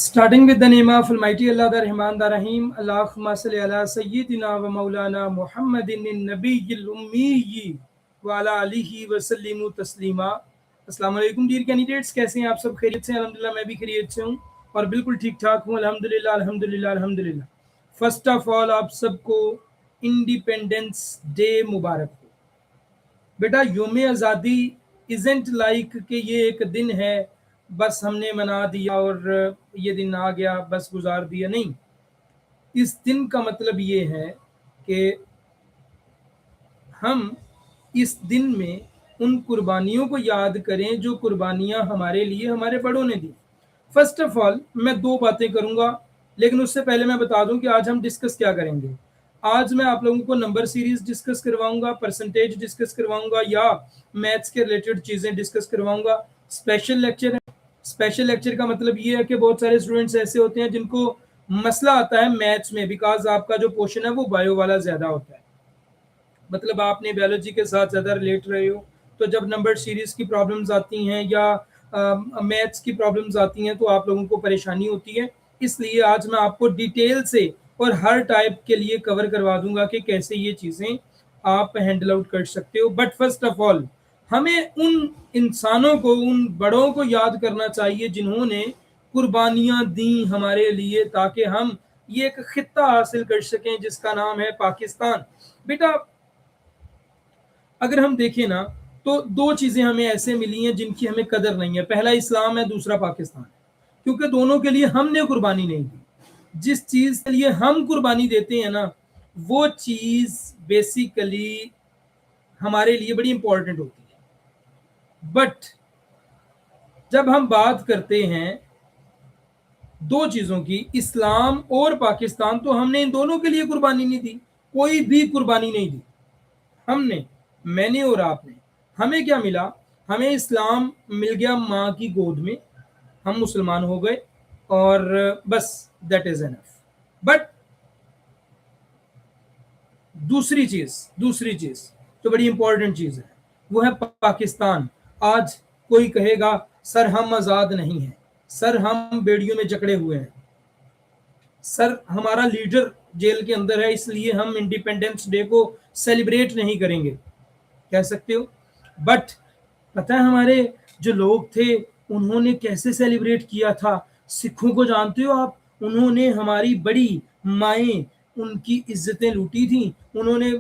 Starting with the name of Almighty Allah, the Rahman, the Rahim. Allahumma salli ala Sayyidina wa Maulana Muhammadin Nabiyyil Ummi wa ala alihi wa sallimu taslima. अस्सलाम वालेकुम dear candidates, कैसे हैं आप सब? खैरियत से? अल्हम्दुलिल्लाह मैं भी खैरियत से हूँ और बिल्कुल ठीक ठाक हूँ। अल्हम्दुलिल्लाह अल्हम्दुलिल्लाह अल्हम्दुलिल्लाह। फर्स्ट ऑफ ऑल आप सबको इंडिपेंडेंस डे मुबारक हो। बेटा योम आज़ादी इज़ेंट लाइक कि ये एक दिन है बस हमने मना दिया और ये दिन आ गया बस गुजार दिया, नहीं। इस दिन का मतलब ये है कि हम इस दिन में उन कुर्बानियों को याद करें जो कुर्बानियां हमारे लिए हमारे बड़ों ने दी। फर्स्ट ऑफ ऑल मैं दो बातें करूंगा, लेकिन उससे पहले मैं बता दूं कि आज हम डिस्कस क्या करेंगे। आज मैं आप लोगों को नंबर सीरीज डिस्कस करवाऊंगा, परसेंटेज डिस्कस करवाऊंगा या मैथ्स के रिलेटेड चीज़ें डिस्कस करवाऊंगा। स्पेशल लेक्चर है। स्पेशल लेक्चर का मतलब ये है कि बहुत सारे स्टूडेंट्स ऐसे होते हैं जिनको मसला आता है मैथ्स में, बिकॉज आपका जो पोर्शन है वो बायो वाला ज़्यादा होता है, मतलब आपने बायोलॉजी के साथ ज़्यादा रिलेट रहे हो। तो जब नंबर सीरीज की प्रॉब्लम्स आती हैं या मैथ्स की प्रॉब्लम्स आती हैं तो आप लोगों को परेशानी होती है। इसलिए आज मैं आपको डिटेल से और हर टाइप के लिए कवर करवा दूंगा कि कैसे ये चीज़ें आप हैंडल आउट कर सकते हो। बट फर्स्ट ऑफ ऑल हमें उन इंसानों को, उन बड़ों को याद करना चाहिए जिन्होंने कुर्बानियाँ दी हमारे लिए, ताकि हम ये एक खित्ता हासिल कर सकें जिसका नाम है पाकिस्तान। बेटा अगर हम देखें ना तो दो चीज़ें हमें ऐसे मिली हैं जिनकी हमें कदर नहीं है। पहला इस्लाम है, दूसरा पाकिस्तान है, क्योंकि दोनों के लिए हमने कुर्बानी नहीं दी। जिस चीज़ के लिए हम कुर्बानी देते हैं ना वो चीज़ बेसिकली हमारे लिए बड़ी इंपॉर्टेंट होती है। बट जब हम बात करते हैं दो चीज़ों की, इस्लाम और पाकिस्तान, तो हमने इन दोनों के लिए कुर्बानी नहीं दी, कोई भी कुर्बानी नहीं दी हमने, मैंने और आपने। हमें क्या मिला? हमें इस्लाम मिल गया माँ की गोद में, हम मुसलमान हो गए और बस दैट इज एनफ। बट दूसरी चीज तो बड़ी इंपॉर्टेंट चीज है, वो है पाकिस्तान। आज कोई कहेगा सर हम आज़ाद नहीं हैं, सर हम बेड़ियों में जकड़े हुए हैं, सर हमारा लीडर जेल के अंदर है इसलिए हम इंडिपेंडेंस डे को सेलिब्रेट नहीं करेंगे, कह सकते हो। बट पता है हमारे जो लोग थे उन्होंने कैसे सेलिब्रेट किया था? सिखों को जानते हो आप? उन्होंने हमारी बड़ी माएँ, उनकी इज्जतें लूटी थी। उन्होंने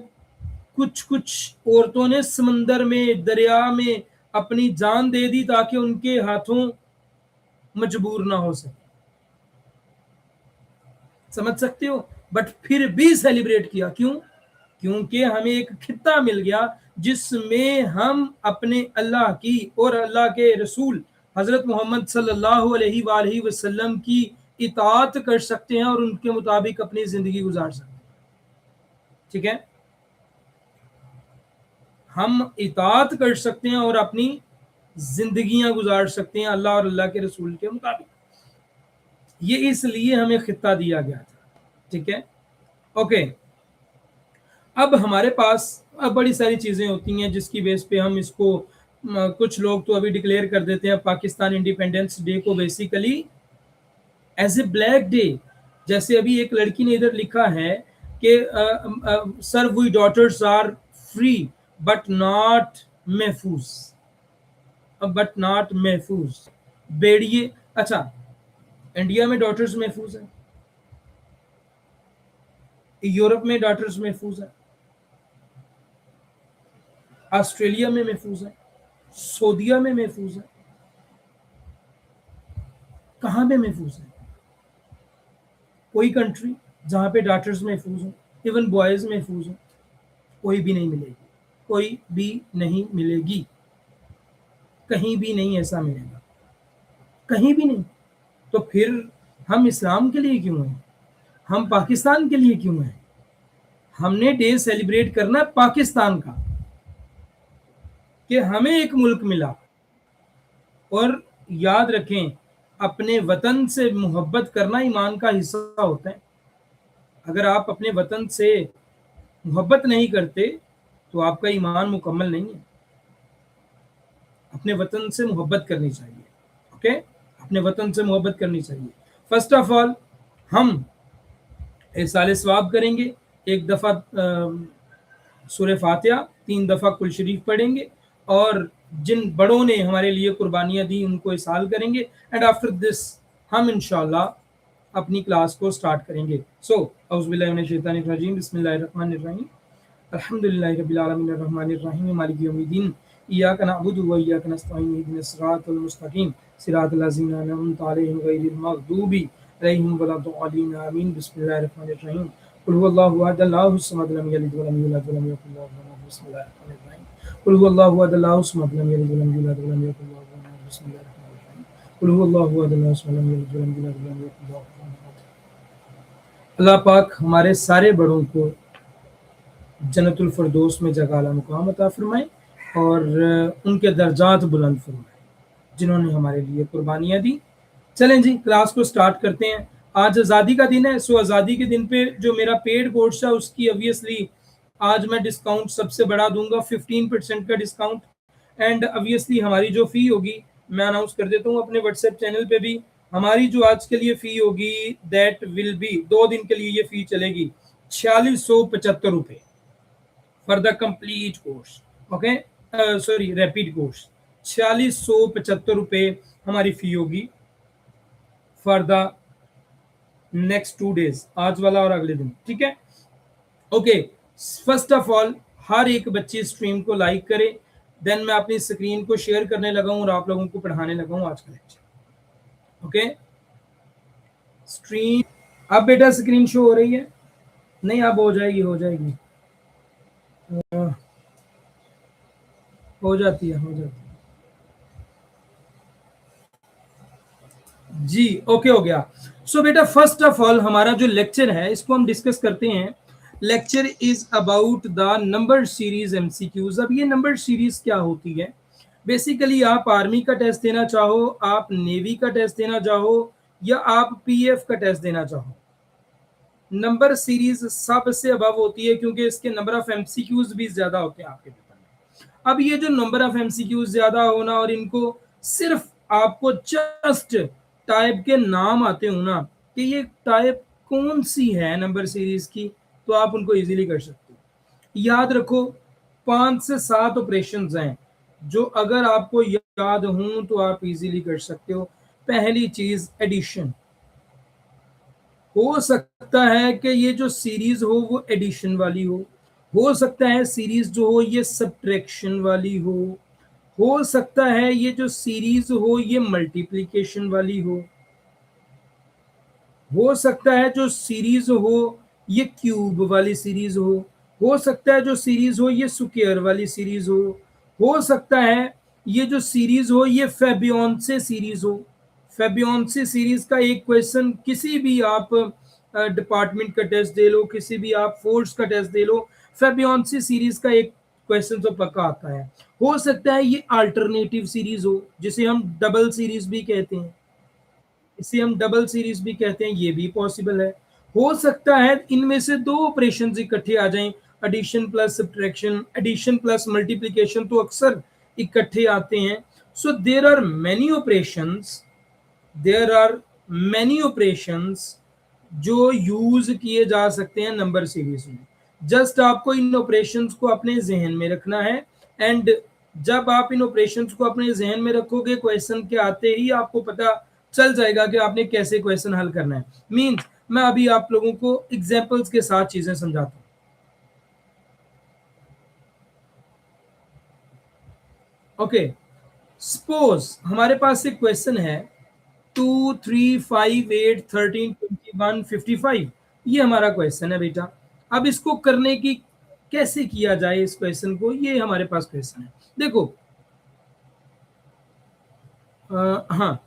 कुछ औरतों ने समंदर में, दरिया में अपनी जान दे दी ताकि उनके हाथों मजबूर ना हो सके, समझ सकते हो। बट फिर भी सेलिब्रेट किया, क्यों? क्योंकि हमें एक खित्ता मिल गया जिसमें हम अपने अल्लाह की और अल्लाह के रसूल हजरत मोहम्मद सल्लल्लाहु अलैहि वसल्लम की इताअत कर सकते हैं और उनके मुताबिक अपनी जिंदगी गुजार सकते हैं। ठीक है, हम इताअत कर सकते हैं और अपनी जिंदगियां गुजार सकते हैं अल्लाह और अल्लाह के रसूल के मुताबिक। ये इसलिए हमें खित्ता दिया गया था। ठीक है, ओके। अब हमारे पास अब बड़ी सारी चीज़ें होती हैं जिसकी बेस पे हम इसको, कुछ लोग तो अभी डिक्लेयर कर देते हैं पाकिस्तान इंडिपेंडेंस डे को basically as a black day. जैसे अभी एक लड़की ने इधर लिखा है कि sir we daughters are free but not महफूज, बट नॉट महफूज बेड़िए। अच्छा, इंडिया में डॉटर्स महफूज है, यूरोप में डॉटर्स महफूज है, ऑस्ट्रेलिया में महफूज है, सऊदीया में महफूज है, कहाँ पे महफूज है? कोई कंट्री जहाँ पे डॉटर्स महफूज हो, इवन बॉयज महफूज हो, कोई भी नहीं मिलेगी, कोई भी नहीं मिलेगी, कहीं भी नहीं ऐसा मिलेगा, कहीं भी नहीं। तो फिर हम इस्लाम के लिए क्यों हैं? हम पाकिस्तान के लिए क्यों हैं? हमने डे सेलिब्रेट करना पाकिस्तान का, कि हमें एक मुल्क मिला। और याद रखें, अपने वतन से मोहब्बत करना ईमान का हिस्सा होता है। अगर आप अपने वतन से मोहब्बत नहीं करते तो आपका ईमान मुकम्मल नहीं है। अपने वतन से मोहब्बत करनी चाहिए, ओके? अपने वतन से मोहब्बत करनी चाहिए। फर्स्ट ऑफ ऑल हम इरसाल सवाब करेंगे, एक दफ़ा सूरह फातिहा, 3 दफ़ा कुल शरीफ पढ़ेंगे और जिन बड़ों ने हमारे लिए कुर्बानियाँ दी उनको इरसाल करेंगे एंड आफ्टर दिस हम इंशाअल्लाह अपनी क्लास को स्टार्ट करेंगे। सो औज़ु बिल्लाहि मिनश शैतानिर रजीम, बिस्मिल्लाहिर रहमानिर रहीम, अल्हम्दुलिल्लाहि रब्बिल आलमीन अर्रहमानिर रहीम मालिकि यौमिद्दीन, इय्याका नअबुदु व इय्याका नस्तईन, इहदिनस सिरातल मुस्तकीम, सिरातल लज़ीना अनअमता अलैहिम गैरिल मग़दूबि अलैहिम वलद्दालीन, आमीन। बिस्मिल्लाहिर रहमानिर रहीम, कुल हुवल्लाहु अहद, अल्लाहुस समद, लम यलिद वलम यूलद वलम यकुल लहु कुफुवन अहद। बिस्मिल्लाहिर रहमानिर रहीम, कुल हुवल्लाहु अहद, अल्लाहुस समद, लम यलिद वलम यूलद वलम यकुल लहु कुफुवन अहद। बिस्मिल्लाहिर रहमानिर रहीम, कुल हुवल्लाहु अहद, अल्लाहुस समद, लम यलिद वलम यूलद वलम यकुल लहु कुफुवन अहद। अल्लाह पाक हमारे सारे बड़ों को जन्नतुल फिरदौस में जगह आला मुकाम अता फरमाए और उनके दर्जात बुलंद फरमाए जिन्होंने हमारे लिए कुर्बानियाँ दी। चलें जी क्लास को स्टार्ट करते हैं। आज आज़ादी का दिन है, सो आज़ादी के दिन पे जो मेरा पेड कोर्स है उसकी ऑब्वियसली आज मैं डिस्काउंट सबसे बड़ा दूंगा, 15% का डिस्काउंट। एंड ऑब्वियसली हमारी जो फ़ी होगी मैं अनाउंस कर देता हूँ अपने व्हाट्सएप चैनल पे भी। हमारी जो आज के लिए फ़ी होगी दैट विल बी, 2 दिन के लिए ये फ़ी चलेगी 4675 रुपये for the complete course. Okay, sorry rapid course, 4675 रुपये हमारी फ़ी होगी फॉर द नेक्स्ट 2 डेज, आज वाला और अगले दिन, ठीक है। ओके, फर्स्ट ऑफ ऑल हर एक बच्चे स्ट्रीम को लाइक करे, देन मैं अपनी स्क्रीन को शेयर करने लगा हूं और आप लोगों को पढ़ाने लगा हूं आज का लेक्चर। ओके, स्ट्रीम अब बेटा स्क्रीन शो हो रही है? नहीं, अब हो जाएगी, हो जाएगी, हो जाती है, हो जाती है जी। ओके, हो गया। सो बेटा फर्स्ट ऑफ ऑल हमारा जो लेक्चर है इसको हम डिस्कस करते हैं। Lecture is about the number series MCQs. अब ये नंबर सीरीज क्या होती है? बेसिकली आप आर्मी का टेस्ट देना चाहो, आप नेवी का टेस्ट देना चाहो या आप पीएफ का टेस्ट देना चाहो, नंबर सीरीज सबसे अबव होती है क्योंकि इसके नंबर ऑफ एमसीक्यूज भी ज्यादा होते हैं आपके पेपर में। अब ये जो नंबर ऑफ एमसीक्यूज ज्यादा होना और इनको सिर्फ आपको जस्ट टाइप के नाम आते हो ना कि ये टाइप कौन सी है नंबर सीरीज की, तो आप उनको इजीली कर सकते हो। याद रखो 5 से 7 ऑपरेशंस हैं जो अगर आपको याद हों तो आप इजीली कर सकते हो। पहली चीज एडिशन, हो सकता है कि ये जो सीरीज हो वो एडिशन वाली हो सकता है सीरीज जो हो ये सब्ट्रैक्शन वाली हो सकता है ये जो सीरीज हो ये मल्टीप्लिकेशन वाली हो सकता है जो सीरीज हो ये क्यूब वाली सीरीज हो सकता है जो सीरीज हो ये स्क्वायर वाली सीरीज हो सकता है ये जो सीरीज हो ये फेबियोंसे सीरीज हो। फेबियोंसे सीरीज का एक क्वेश्चन किसी भी आप डिपार्टमेंट का टेस्ट दे लो, किसी भी आप फोर्स का टेस्ट दे लो, फेबियोंसे सीरीज का एक क्वेश्चन तो पक्का आता है। हो सकता है ये अल्टरनेटिव सीरीज हो जिसे हम डबल सीरीज भी कहते हैं, इसे हम डबल सीरीज भी कहते हैं, ये भी पॉसिबल है। हो सकता है इनमें से 2 ऑपरेशंस इकट्ठे आ जाएं, addition plus subtraction, addition plus multiplication तो अक्सर इकट्ठे आते हैं। So there are many operations, there are many operations जो यूज किए जा सकते हैं नंबर सीरीज में। जस्ट आपको इन ऑपरेशंस को अपने जहन में रखना है एंड जब आप इन ऑपरेशंस को अपने जहन में रखोगे क्वेश्चन के आते ही आपको पता चल जाएगा कि आपने कैसे क्वेश्चन हल करना है। मींस मैं अभी आप लोगों को एग्जांपल्स के साथ चीजें समझाता हूं। ओके, सपोज हमारे पास एक क्वेश्चन है 2 3 5 8 13 21 55, ये हमारा क्वेश्चन है बेटा। अब इसको करने की कैसे किया जाए इस क्वेश्चन को, ये हमारे पास क्वेश्चन है। देखो हाँ,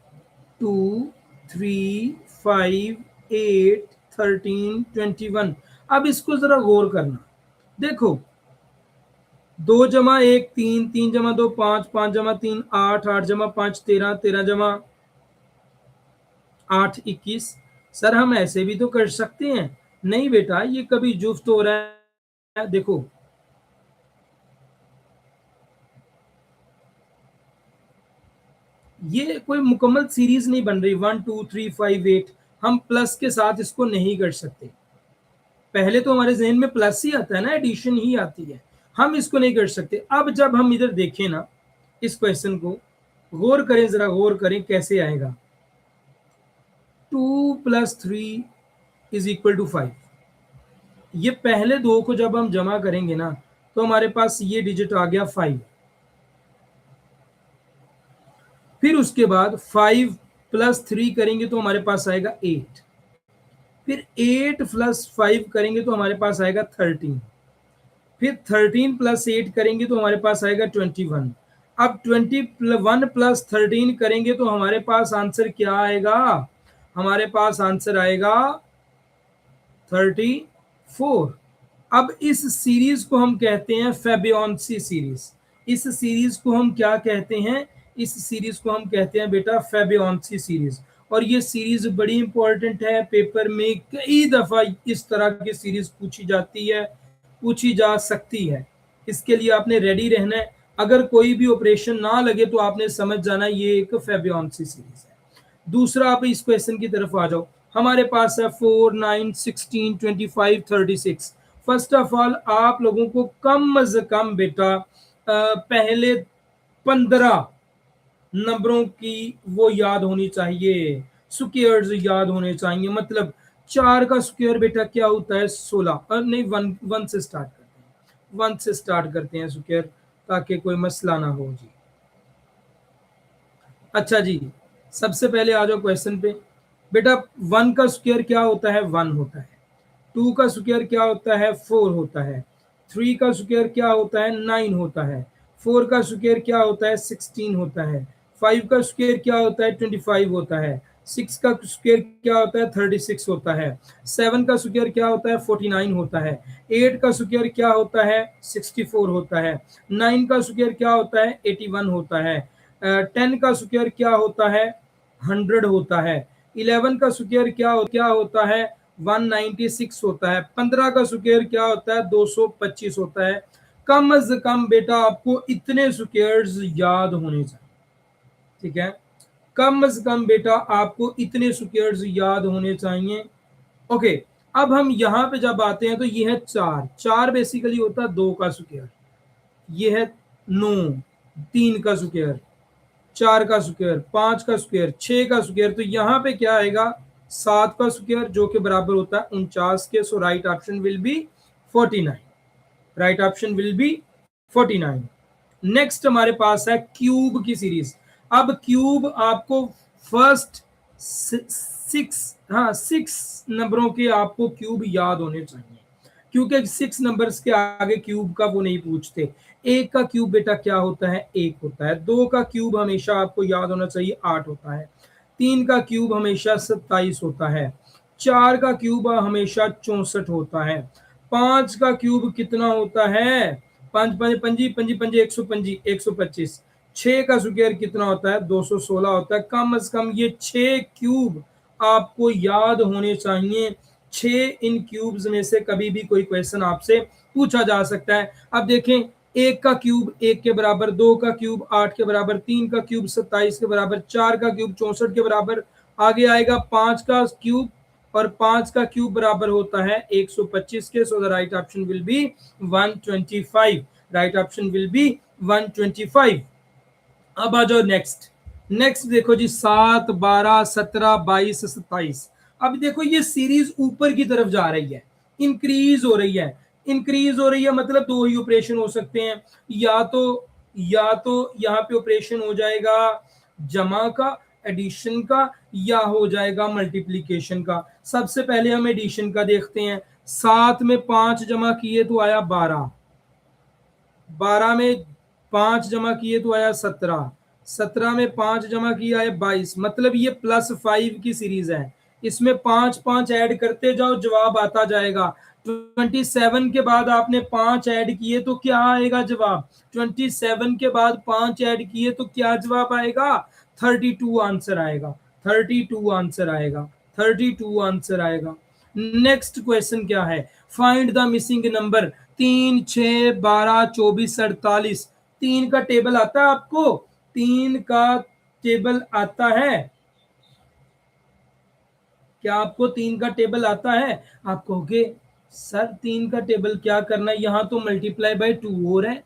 2 3 5 8 13 21। अब इसको जरा गौर करना। देखो 2 जमा 1 3, 3 जमा 2 5, 5 जमा 3 8, 8 जमा 5 13, 13 जमा 8 21। सर हम ऐसे भी तो कर सकते हैं। नहीं बेटा, ये कभी जुफ्त हो रहा है। देखो ये कोई मुकम्मल सीरीज नहीं बन रही 1 2 3 5 8। हम प्लस के साथ इसको नहीं कर सकते। पहले तो हमारे जहन में प्लस ही आता है ना, एडिशन ही आती है, हम इसको नहीं कर सकते। अब जब हम इधर देखें ना, इस क्वेश्चन को गौर करें, जरा गौर करें कैसे आएगा। 2 + 3 = 5। ये पहले दो को जब हम जमा करेंगे ना, तो हमारे पास ये डिजिट आ गया 5। फिर उसके बाद 5 + 3 करेंगे तो हमारे पास आएगा 8। फिर 8 + 5 करेंगे तो हमारे पास आएगा 13। फिर 13 + 8 करेंगे तो हमारे पास आएगा 21। अब 21 + 13 करेंगे तो हमारे पास आंसर क्या आएगा? हमारे पास आंसर आएगा 34। अब इस सीरीज को हम कहते हैं फेबियोन्सी सीरीज। इस सीरीज को हम क्या कहते हैं? इस सीरीज को हम कहते हैं बेटा फेबियोन्सी सीरीज। और ये सीरीज बड़ी इंपॉर्टेंट है, पेपर में कई दफा इस तरह की सीरीज पूछी जाती है, पूछी जा सकती है। इसके लिए आपने रेडी रहना है। अगर कोई भी ऑपरेशन ना लगे तो आपने समझ जाना ये एक फेबियोन्सी सीरीज है। दूसरा, आप इस क्वेश्चन की तरफ आ जाओ। हमारे पास है 4, 9, 16, 25, 36। फर्स्ट ऑफ ऑल आप लोगों को कम से कम बेटा पहले 15 नंबरों की वो याद होनी चाहिए, स्क्वायर्स याद होने चाहिए। मतलब 4 का स्क्वायर बेटा क्या होता है? 16। नहीं, 1 से स्टार्ट करते हैं, 1 से स्टार्ट करते हैं स्क्वायर, ताकि कोई मसला ना हो जी। अच्छा जी, सबसे पहले आ जाओ क्वेश्चन पे। बेटा 1 का स्क्वायर क्या होता है? 1 होता है। 2 का स्क्वायर क्या होता है? 4 होता है। 3 का स्क्वायर क्या होता है? 9 होता है। 4 का स्क्वायर क्या होता है? 16 होता है। 5 का स्क्वायर क्या होता है? 25 होता है। 6 का स्क्वायर क्या होता है? 36 होता है। 7 का स्क्वायर क्या होता है? 49 होता है। 8 का स्क्वायर क्या होता है? 64 होता है। 9 का स्क्वायर क्या होता है? 81 होता है। 10 का स्क्वायर क्या होता है? 100 होता है। 11 का स्क्वायर क्या होता है? 196 होता है। 15 का स्क्वायर क्या होता है? 225 होता है। कम से कम बेटा आपको इतने स्क्वायर्स याद होने चाहिए, ठीक है? कम से कम बेटा आपको इतने स्क्वायर्स याद होने चाहिए। ओके, अब हम यहाँ पे जब आते हैं तो ये है 4। 4 बेसिकली होता है 2 का स्क्वायर। ये है 9, 3 का स्क्वायर, 4 का स्क्वायर, 5 का स्क्वायर, 6 का स्क्वायर। तो यहाँ पे क्या आएगा? 7 का स्क्वायर, जो कि बराबर होता है 49 के। So right option will be 49। Right option will be 49। Next हमारे पास है क्यूब की सीरीज। अब क्यूब आपको फर्स्ट 6 नंबरों के आपको क्यूब याद होने चाहिए, क्योंकि 6 नंबर्स के आगे क्यूब का वो नहीं पूछते। 1 का क्यूब बेटा क्या होता है? 1 होता है। 2 का क्यूब हमेशा आपको याद होना चाहिए 8 होता है। 3 का क्यूब हमेशा 27 होता है। 4 का क्यूब हमेशा 64 होता है। 5 का क्यूब कितना होता है? 5 5 पंजी पंजी पंजी 125। 6 का स्क्वायर कितना होता है? 216 होता है। कम से कम ये 6 क्यूब आपको याद होने चाहिए। 6 इन क्यूब्स में से कभी भी कोई क्वेश्चन आपसे पूछा जा सकता है। अब देखें, 1 का क्यूब 1 के बराबर, 2 का क्यूब 8 के बराबर, 3 का क्यूब 27 के बराबर, 4 का क्यूब 64 के बराबर। आगे आएगा 5 का क्यूब, और 5 का क्यूब बराबर होता है 125 के। So the right option will B 125। Right option will B 125। अब आ जाओ नेक्स्ट। नेक्स्ट देखो जी, 7, 12, 17, 22, 27। अब देखो ये सीरीज ऊपर की तरफ जा रही है, इंक्रीज हो रही है। इंक्रीज हो रही है मतलब दो ही ऑपरेशन हो सकते हैं, या तो यहाँ पे ऑपरेशन हो जाएगा जमा का, एडिशन का, या हो जाएगा मल्टीप्लीकेशन का। सबसे पहले हम एडिशन का देखते हैं। 7 में 5 जमा किए तो आया 12। 12 में 5 जमा किए तो आया 17। 17 में 5 जमा किया है 22। मतलब ये +5 की सीरीज है। इसमें 5 5 ऐड करते जाओ, जवाब आता जाएगा। 27 के बाद आपने 5 ऐड किए तो क्या आएगा जवाब? 27 के बाद 5 ऐड किए तो क्या जवाब आएगा? 32 आंसर आएगा। 32 आंसर आएगा। 32 आंसर आएगा। नेक्स्ट क्वेश्चन क्या है? Find the missing number. 3, 6, 12, 24, 48। 3 का टेबल आता है आपको? 3 का टेबल आता है? क्या आपको 3 का टेबल आता है? आप कहोगे सर 3 का टेबल क्या करना है, यहाँ तो मल्टीप्लाई बाय 2 हो रहा है,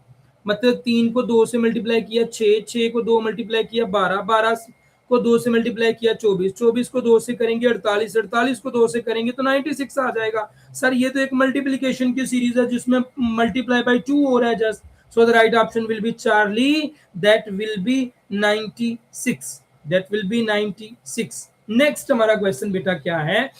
मतलब 3 को 2 से मल्टीप्लाई किया 6, 6 को 2 मल्टीप्लाई किया 12, 12 को 2 से मल्टीप्लाई किया 24, 24 को 2 से करेंगे 48, 48 को 2 से करेंगे तो 96 आ जाएगा। सर ये तो एक मल्टीप्लिकेशन की सीरीज है जिसमें मल्टीप्लाई बाय 2 हो रहा है just, so the right option will be Charlie, that will be 96, that will be 96। Next हमारा क्वेश्चन बेटा क्या है?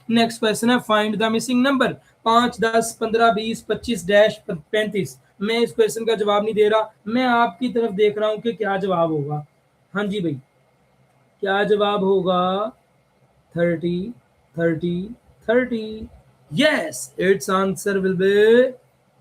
नेक्स्ट क्वेश्चन है find the missing number. 5, 10, 15, 20, 25 dash 35। मैं इस क्वेश्चन का जवाब नहीं दे रहा, मैं आपकी तरफ देख रहा हूं कि क्या जवाब होगा। हाँ जी भाई, क्या जवाब होगा? 30, 30, 30। Yes, it's answer will be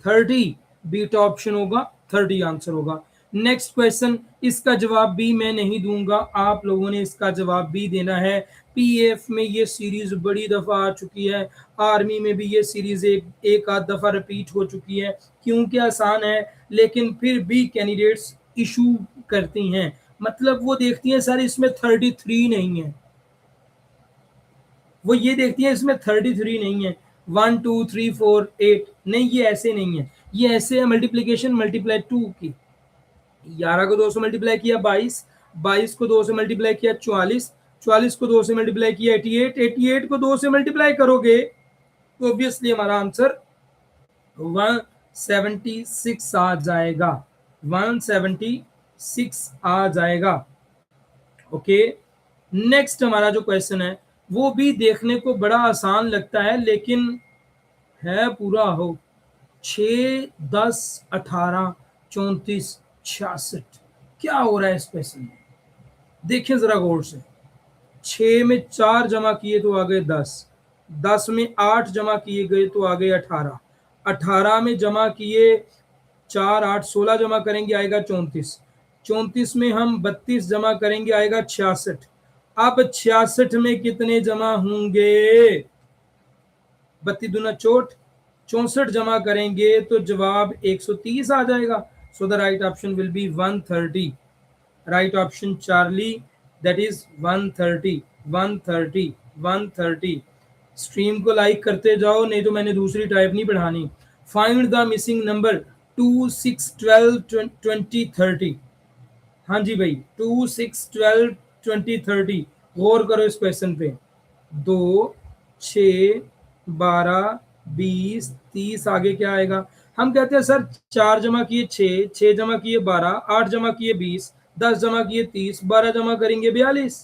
30। बीट ऑप्शन होगा, 30 आंसर होगा। नेक्स्ट क्वेश्चन, इसका जवाब भी मैं नहीं दूंगा, आप लोगों ने इसका जवाब भी देना है। पीएफ में ये सीरीज बड़ी दफा आ चुकी है, आर्मी में भी ये सीरीज एक आध दफा रिपीट हो चुकी है, क्योंकि आसान है लेकिन फिर भी कैंडिडेट्स इशू करती हैं, मतलब वो देखती हैं सर इसमें 33 नहीं है, वो ये देखती है इसमें 33 नहीं है, 1 2 3 4 8 नहीं, ये ऐसे नहीं है, ये ऐसे है मल्टीप्लीकेशन मल्टीप्लाई 2 की। 11 को 2 से मल्टीप्लाई किया 22, 22 को 2 से मल्टीप्लाई किया 44, 44 को 2 से मल्टीप्लाई किया 88, 88 को 2 से मल्टीप्लाई करोगे तो ऑब्वियसली हमारा आंसर 176 आ जाएगा, 176 आ जाएगा। ओके, नेक्स्ट हमारा जो क्वेश्चन है वो भी देखने को बड़ा आसान लगता है लेकिन है पूरा हो। 6, 10, 18, 34, 66, क्या हो रहा है इस क्वेश्चन में? देखिए जरा गौर से। 6 में 4 जमा किए तो आ गए 10, 10 में 8 जमा किए गए तो आ गए 18, 18 में जमा किए 4 8 16 जमा करेंगे आएगा 34, 34 में हम 32 जमा करेंगे आएगा 66। अब 66 में कितने जमा होंगे? 32 दूना 64, 64 जमा करेंगे तो जवाब 130 आ जाएगा। So the right option will B 130। Right option Charlie, that is 130, 130, 130। Stream को लाइक करते जाओ, नहीं तो मैंने दूसरी टाइप नहीं पढ़ानी। Find the missing number 2, 6, 12, 20, 30। हाँ जी भाई, 2, 6, 12, 20, 30। गौर करो इस क्वेश्चन पे। 2, 6, 12, 20, 30, आगे क्या आएगा? हम कहते हैं सर 4 जमा किए 6, 6 जमा किए 12, 8 जमा किए 20, 10 जमा किए 30, 12 जमा करेंगे 42।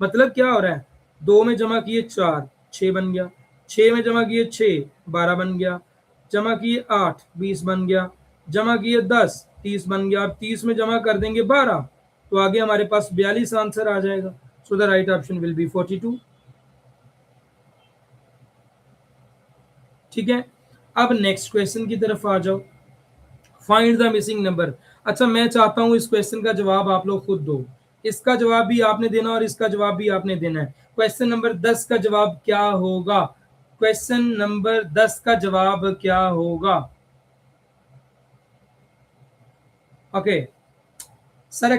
मतलब क्या हो रहा है? 2 में जमा किए 4, 6 बन गया, 6 में जमा किए 6, 12 बन गया, जमा किए 8, 20 बन गया, जमा किए 10, 30 बन गया। अब 30 में जमा कर देंगे 12 तो आगे हमारे पास 42 आंसर आ जाएगा। So the right option will B 42। ठीक है, अब नेक्स्ट क्वेश्चन की तरफ आ जाओ। Find the missing number. अच्छा, मैं चाहता हूं इस क्वेश्चन का जवाब आप लोग खुद दो, इसका जवाब भी आपने देना और इसका जवाब भी आपने देना है। क्वेश्चन नंबर 10 का जवाब क्या होगा? क्वेश्चन नंबर 10 का जवाब क्या होगा? Okay sir,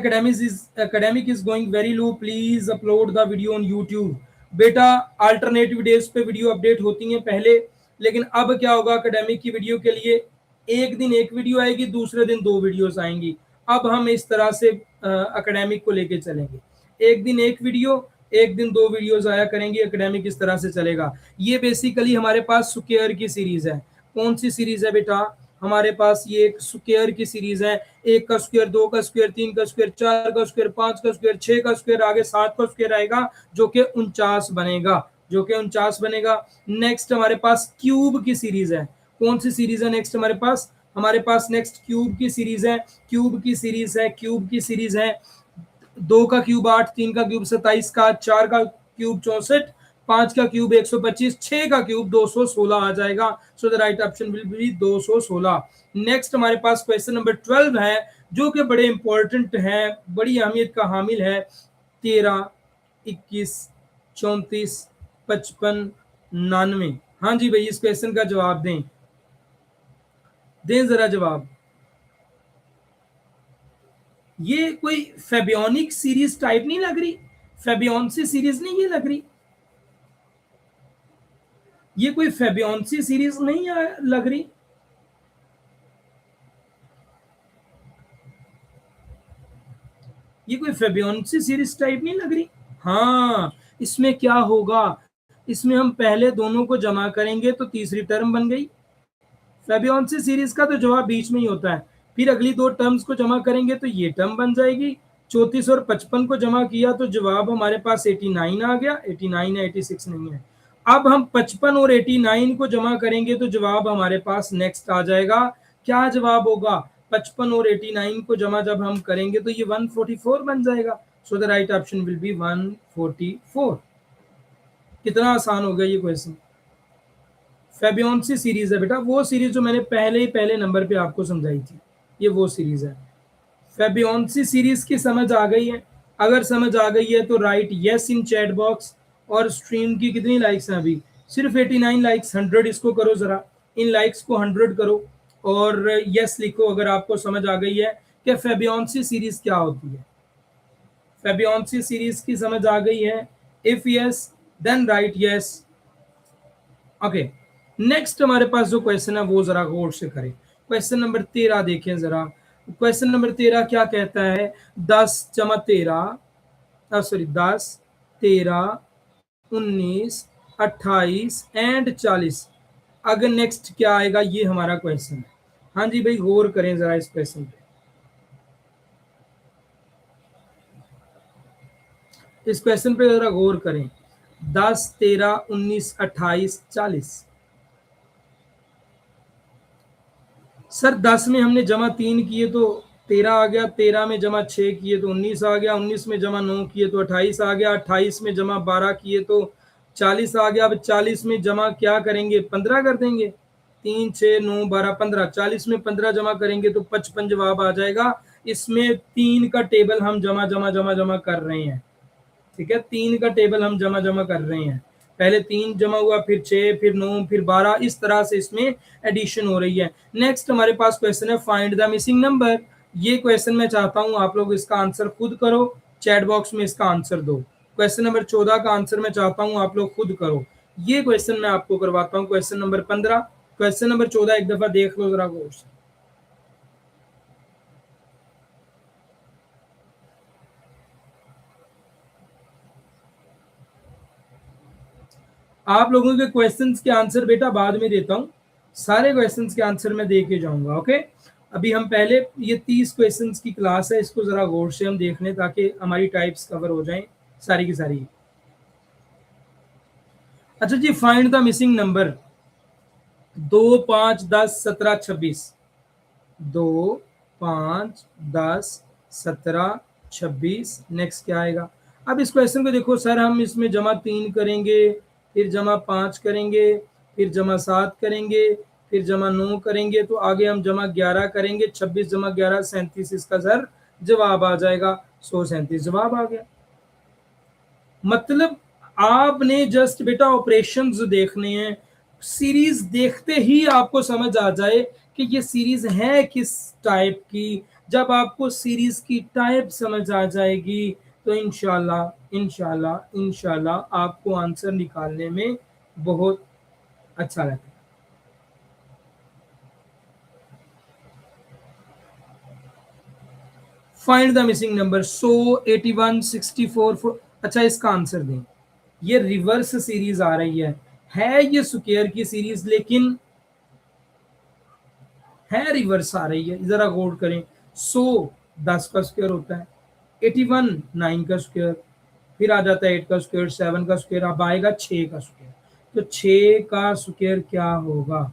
academic is going very low, please upload the video on YouTube। बेटा अल्टरनेटिव डेज पे वीडियो अपडेट होती हैं पहले, लेकिन अब क्या होगा, एकेडमिक की वीडियो के लिए एक दिन एक वीडियो आएगी, दूसरे दिन 2 वीडियोस आएंगी। अब हम इस तरह से एकेडमिक को लेके चलेंगे, एक दिन एक वीडियो, एक दिन 2 वीडियोस आया करेंगे, एकेडमिक इस तरह से चलेगा। ये बेसिकली हमारे पास स्क्वायर की सीरीज है। कौन सी सीरीज है बेटा? हमारे पास ये एक स्क्वायर की सीरीज है। 1 का स्क्वायर, 2 का स्क्वायर, 3 का स्क्वायर, 4 का स्क्वायर, 5 का स्क्वायर, 6 का स्क्वायर, आगे 7 का स्क्वायर आएगा जो कि 49 बनेगा, जो कि 49 बनेगा। नेक्स्ट हमारे पास क्यूब की सीरीज है। कौन सी सीरीज है नेक्स्ट हमारे पास? हमारे पास नेक्स्ट क्यूब की सीरीज है, क्यूब की सीरीज है, क्यूब की सीरीज है। 2 का क्यूब 8, 3 का क्यूब 27 का, 4 का क्यूब 64, 5 का क्यूब 125, 6 का क्यूब 216 आ जाएगा। So the right option will B 216। Next हमारे पास क्वेश्चन नंबर 12 है जो कि बड़े इंपॉर्टेंट है, बड़ी अहमियत का हामिल है। 13, 21, 34, 55, 99। हाँ जी भाई, इस क्वेश्चन का जवाब दें, दें जरा जवाब। ये कोई फेबियोनिक सीरीज टाइप नहीं लग रही, फेबियोन सी सीरीज नहीं ये लग रही। ये कोई फेबियोन्सी सीरीज नहीं लग रही? ये कोई फेबियोन्सी सीरीज टाइप नहीं लग रही? हाँ, इसमें क्या होगा, इसमें हम पहले दोनों को जमा करेंगे तो तीसरी टर्म बन गई। फेबियोन्सी सीरीज का तो जवाब बीच में ही होता है, फिर अगली दो टर्म्स को जमा करेंगे तो ये टर्म बन जाएगी। 34 और 55 को जमा किया तो जवाब हमारे पास 89 आ गया। 89 है, 86 नहीं है। अब हम 55 और 89 को जमा करेंगे तो जवाब हमारे पास नेक्स्ट आ जाएगा। क्या जवाब होगा? 55 और 89 को जमा जब हम करेंगे तो ये 144 बन जाएगा। So the right option will B 144। कितना आसान हो गया ये क्वेश्चन। फेबियोन्सी सीरीज है बेटा, वो सीरीज जो मैंने पहले नंबर पे आपको समझाई थी, ये वो सीरीज है। फेबियोन्सी सीरीज की समझ आ गई है? अगर समझ आ गई है तो right yes in chat box. और स्ट्रीम की कितनी लाइक्स हैं अभी? सिर्फ 89 लाइक्स। 100 इसको करो जरा, इन लाइक्स को 100 करो और यस लिखो अगर आपको समझ आ गई है कि फेबियोन्सी सीरीज क्या होती है। फेबियोन्सी सीरीज की समझ आ गई है? If yes then write yes. Okay, next हमारे पास जो क्वेश्चन है वो जरा गौर से करें। क्वेश्चन नंबर 13 देखें जरा। क्वेश्चन नंबर 13 क्या कहता है? 10, 13, 19, 28 एंड 40। अगर नेक्स्ट क्या आएगा, ये हमारा क्वेश्चन है। हाँ जी भाई, गौर करें जरा इस क्वेश्चन पे। इस क्वेश्चन पे जरा गौर करें। 10, 13, 19, 28, 40। सर 10 में हमने जमा 3 किए तो 13 आ गया। 13 में जमा 6 किए तो 19 आ गया। 19 में जमा 9 किए तो 28 आ गया। 28 में जमा 12 किए तो 40 आ गया। अब 40 में जमा क्या करेंगे? 15 कर देंगे। 3, 6, 9, 12, 15। 40 में 15 जमा करेंगे तो 55 जवाब आ जाएगा। इसमें 3 का टेबल हम जमा जमा जमा जमा कर रहे हैं। ठीक है, 3 का टेबल हम जमा जमा कर रहे हैं। पहले 3 जमा हुआ, फिर 6, फिर 9, फिर 12। इस तरह से इसमें एडिशन हो रही है। नेक्स्ट हमारे पास क्वेश्चन है फाइंड द मिसिंग नंबर। ये क्वेश्चन मैं चाहता हूं आप लोग इसका आंसर खुद करो, चैट बॉक्स में इसका आंसर दो। क्वेश्चन नंबर 14 का आंसर मैं चाहता हूं आप लोग खुद करो। ये क्वेश्चन मैं आपको करवाता हूं, क्वेश्चन नंबर 15। क्वेश्चन नंबर 14 एक दफा देख लो जरा गौर से। आप लोगों के क्वेश्चंस के आंसर बेटा बाद में देता हूं, सारे क्वेश्चंस के आंसर मैं दे के जाऊंगा। ओके, अभी हम पहले ये 30 क्वेश्चंस की क्लास है, इसको जरा गौर से हम देख लें ताकि हमारी टाइप्स कवर हो जाएं सारी की सारी। अच्छा जी, find the missing number. 2, 5, 10, 17, 26। 2, 5, 10, 17, 26। Next क्या आएगा? अब इस क्वेश्चन को देखो सर, हम इसमें जमा 3 करेंगे, फिर जमा 5 करेंगे, फिर जमा 7 करेंगे, फिर जमा 9 करेंगे तो आगे हम जमा 11 करेंगे। 26 जमा 11 37 इसका सर जवाब आ जाएगा। 137 जवाब आ गया। मतलब आपने जस्ट बेटा ऑपरेशंस देखने हैं। सीरीज देखते ही आपको समझ आ जाए कि ये सीरीज है किस टाइप की। जब आपको सीरीज की टाइप समझ आ जाएगी तो इंशाल्लाह इंशाल्लाह इंशाल्लाह आपको आंसर निकालने में बहुत अच्छा लगेगा। Find the missing number. 100, 81, 64। अच्छा, इसका आंसर दें। ये रिवर्स सीरीज आ रही है ये स्क्वायर की सीरीज, लेकिन है रिवर्स आ रही है। जरा गौर करें। 100 10 का स्क्वायर होता है, 81 9 का स्क्वायर, फिर आ जाता है 8 का स्क्वायर, 7 का स्क्वायर, अब आएगा 6 का स्क्वायर। तो 6 का स्क्वायर क्या होगा?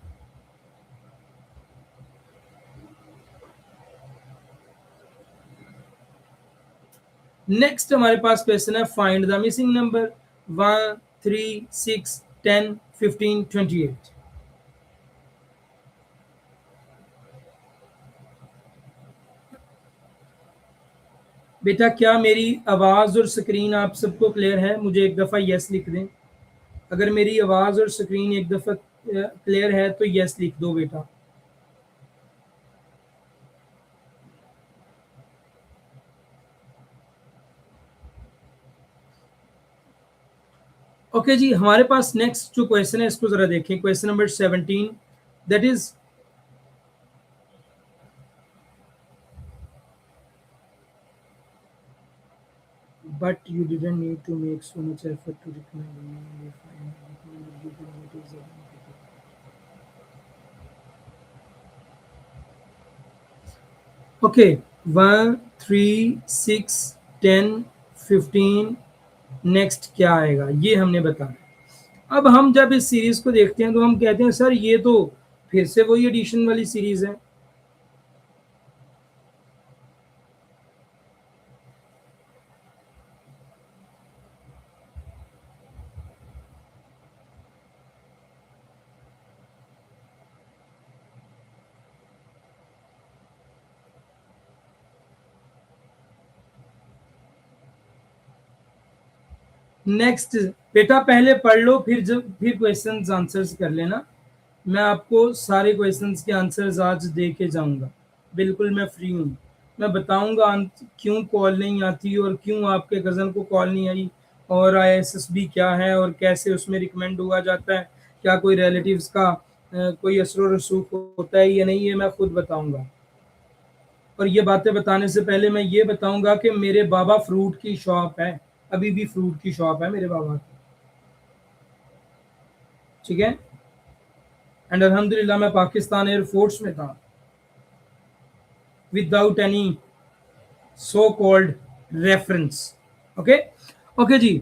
नेक्स्ट हमारे पास क्वेश्चन है फाइंड द मिसिंग नंबर। 1, 3, 6, 10, 15, 28। बेटा क्या मेरी आवाज और स्क्रीन आप सबको क्लियर है? मुझे एक दफा यस लिख दें। अगर मेरी आवाज और स्क्रीन एक दफा क्लियर है तो यस लिख दो बेटा। ओके जी, हमारे पास नेक्स्ट जो क्वेश्चन है इसको जरा देखें, question number 17, that is but you didn't need to make so much effort to recommend me if I recommended you to notice the okay 1 3 6 10 15 next क्या आएगा ये हमने बताना। अब हम जब इस सीरीज को देखते हैं तो हम कहते हैं सर ये तो फिर से वही एडिशन वाली सीरीज है। नेक्स्ट बेटा पहले पढ़ लो, फिर क्वेश्चंस आंसर्स कर लेना। मैं आपको सारे क्वेश्चंस के आंसर्स आज दे के जाऊंगा, बिल्कुल मैं फ्री हूँ। मैं बताऊंगा क्यों कॉल नहीं आती और क्यों आपके कज़न को कॉल नहीं आई, और आईएसएसबी क्या है और कैसे उसमें रिकमेंड हुआ जाता है, क्या कोई रिलेटिव्स का कोई असर रसूख होता है या नहीं, ये मैं खुद बताऊंगा। और ये बातें बताने से पहले मैं ये बताऊंगा कि मेरे बाबा फ्रूट की शॉप है, अभी भी फ्रूट की शॉप है मेरे बाबा की, ठीक है। एंड अल्हम्दुलिल्लाह मैं पाकिस्तान एयरफोर्स में था without any so called reference. Okay okay जी,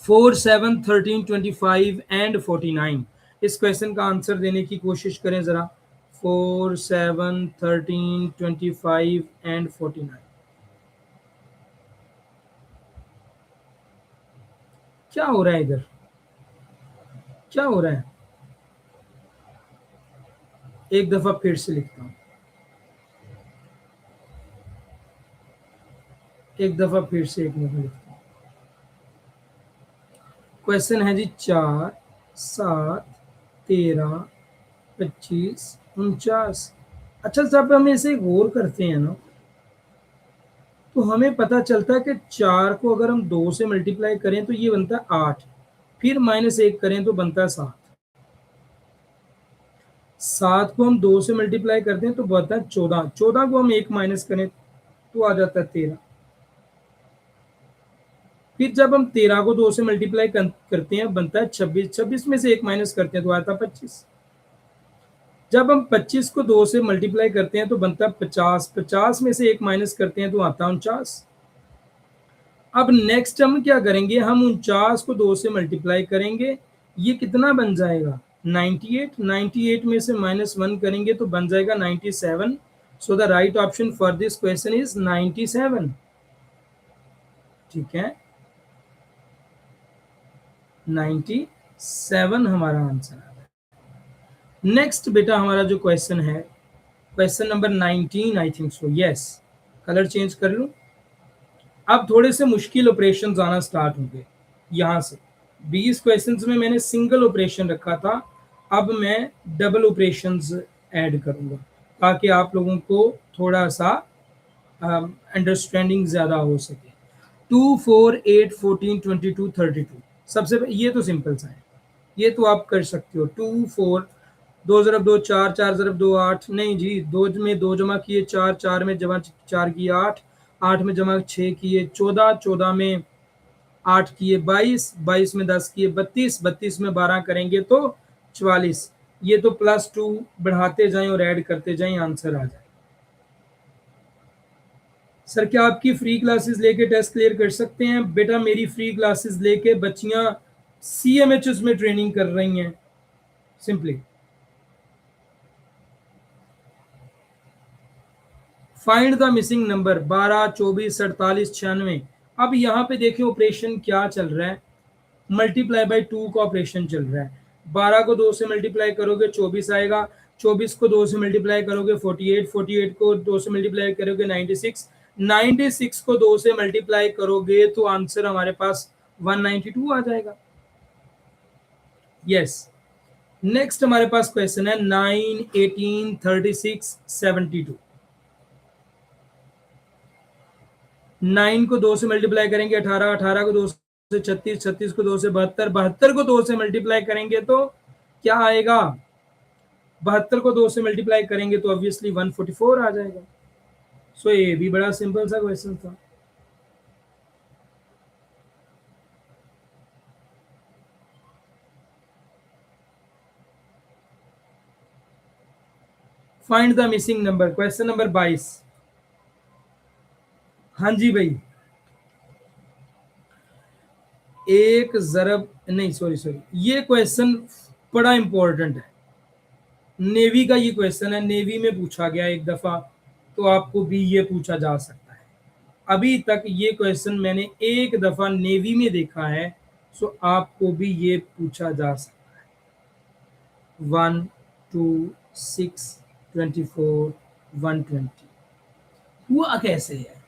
4 7 13 25 एंड 49 इस क्वेश्चन का आंसर देने की कोशिश करें जरा। 4 7 13 25 एंड 49 क्या हो रहा है इधर, क्या हो रहा है? एक दफा फिर से लिखता हूं, एक दफा फिर से एक दफा लिखता हूं। क्वेश्चन है जी 4 7 13 25 49। अच्छा जब हम इसे गौर करते हैं ना तो हमें पता चलता है कि 4 को अगर हम 2 से मल्टीप्लाई करें तो ये बनता है 8, फिर -1 करें तो बनता है 7, 7 को हम 2 से मल्टीप्लाई करते हैं तो बनता है 14, 14 को हम 1 माइनस करें तो आ जाता है 13, फिर जब हम 13 को 2 से मल्टीप्लाई करते हैं बनता है 26, 26 में से 1 माइनस करते हैं तो आता है 25, जब हम 25 को 2 से मल्टीप्लाई करते हैं तो बनता है 50, 50 में से 1 माइनस करते हैं तो आता है 49। अब नेक्स्ट हम क्या करेंगे, हम 49 को 2 से मल्टीप्लाई करेंगे, ये कितना बन जाएगा 98, 98 में से -1 करेंगे तो बन जाएगा 97। So the right option for this question is 97, ठीक है। 97 हमारा आंसर है। नेक्स्ट बेटा हमारा जो क्वेश्चन है question number 19 I think so, yes. Colour change कर लूं, अब थोड़े से मुश्किल ऑपरेशंस आना स्टार्ट होंगे यहां से। 20 क्वेश्चंस में मैंने सिंगल ऑपरेशन रखा था, अब मैं डबल ऑपरेशंस ऐड करूंगा ताकि आप लोगों को थोड़ा सा अंडरस्टैंडिंग ज्यादा हो सके। 2 4 8 14 22 32 सबसे ये तो सिंपल सा है, ये तो आप कर सकते हो। 2 4 2 ज़रब 2 4, 4 ज़रब 2 8, नहीं जी 2 में 2 जमा किए 4, 4 में जमा 4 किए 8, 8 में जमा 6 किए 14, 14 में 8 किए 22, 22 में 10 किए 32, 32 में 12 करेंगे तो 44। ये तो +2 बढ़ाते जाएं और ऐड करते जाएं, आंसर आ जाए। सर क्या आपकी फ्री क्लासेस लेके टेस्ट क्लियर कर सकते हैं? बेटा मेरी फ्री क्लासेस लेके बच्चियां सीएमएचएस में ट्रेनिंग कर रही हैं simply. Find the missing number 12 24 48 96। अब यहाँ पे देखिए ऑपरेशन क्या चल रहा है, मल्टीप्लाई बाय 2 का ऑपरेशन चल रहा है। 12 को 2 से मल्टीप्लाई करोगे 24 आएगा, 24 को 2 से मल्टीप्लाई करोगे 48, 48 को 2 से मल्टीप्लाई करोगे 96, 96 को 2 से मल्टीप्लाई करोगे तो आंसर हमारे पास 192 आ जाएगा। यस। नेक्स्ट हमारे पास क्वेश्चन है 9 18 36 72। 9 को 2 से मल्टीप्लाई करेंगे 18, 18 को 2 से 36, 36 को 2 से 72, 72 को 2 से मल्टीप्लाई करेंगे तो क्या आएगा? 72 को 2 से मल्टीप्लाई करेंगे तो ऑब्वियसली 144 आ जाएगा। सो ये भी बड़ा सिंपल सा क्वेश्चन था। Find the missing number, question number 22। हाँ जी भाई, एक जरब नहीं, सॉरी, ये क्वेश्चन बड़ा इंपॉर्टेंट है। नेवी का ये क्वेश्चन है, नेवी में पूछा गया एक दफा, तो आपको भी ये पूछा जा सकता है। अभी तक ये क्वेश्चन मैंने एक दफा नेवी में देखा है, सो आपको भी ये पूछा जा सकता है। 1 2 6 24 120 हुआ कैसे है?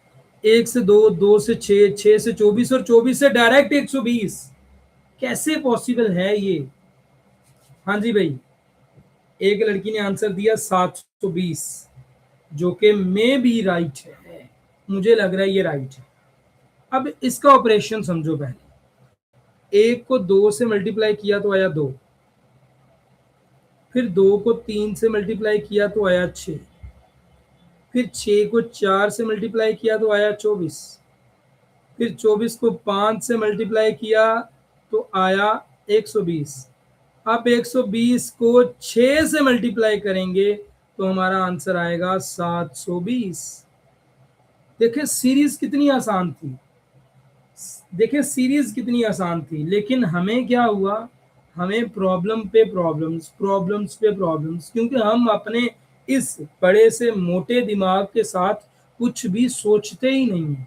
1 से 2, 2 से 6, 6 से 24 और 24 से डायरेक्ट 120, कैसे पॉसिबल है ये? हाँ जी भाई, एक लड़की ने आंसर दिया 720, जो कि मे भी राइट है, मुझे लग रहा है ये राइट है। अब इसका ऑपरेशन समझो। पहले 1 को 2 से मल्टीप्लाई किया तो आया 2, फिर 2 को 3 से मल्टीप्लाई किया तो आया 6, फिर 6 को 4 से मल्टीप्लाई किया तो आया 24, फिर 24 को 5 से मल्टीप्लाई किया तो आया 120। अब 120 को 6 से मल्टीप्लाई करेंगे तो हमारा आंसर आएगा 720। देखिए सीरीज कितनी आसान थी, देखिए सीरीज कितनी आसान थी, लेकिन हमें क्या हुआ? हमें प्रॉब्लम पे प्रॉब्लम्स, प्रॉब्लम्स पे प्रॉब्लम्स, क्योंकि हम अपने इस बड़े से मोटे दिमाग के साथ कुछ भी सोचते ही नहीं है।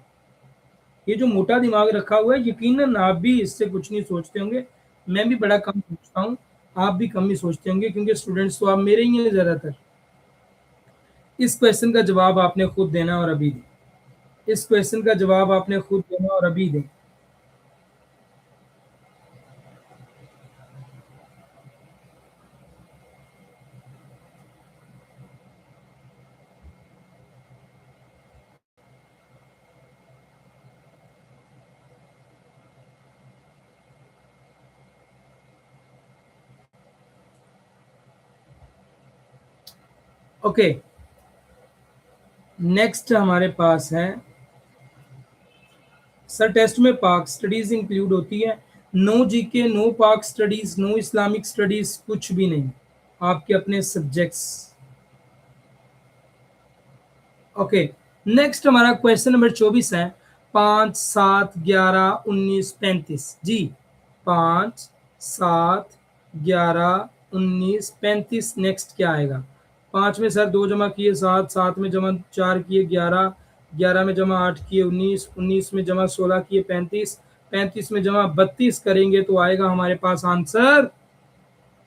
ये जो मोटा दिमाग रखा हुआ है, यकीनन आप भी इससे कुछ नहीं सोचते होंगे। मैं भी बड़ा कम सोचता हूँ, आप भी कम ही सोचते होंगे, क्योंकि स्टूडेंट्स तो आप मेरे ही हैं ज्यादातर। इस क्वेश्चन का जवाब आपने खुद देना और अभी दें। इस क्वेश्चन का जवाब आपने खुद देना और अभी दें। ओके, नेक्स्ट हमारे पास है सर, टेस्ट में पाक स्टडीज इंक्लूड होती है? नो जीके, नो पाक स्टडीज, नो इस्लामिक स्टडीज, कुछ भी नहीं, आपके अपने सब्जेक्ट्स। ओके, नेक्स्ट हमारा क्वेश्चन नंबर 24 है। 5 7 11 19 35 जी, 5 7 11 19 35, नेक्स्ट क्या आएगा? 5 में सर 2 जमा किए 7, 7 में जमा 4 किए 11, 11 में जमा 8 किए 19, 19 में जमा 16 किए 35, 35 में जमा 32 करेंगे तो आएगा हमारे पास आंसर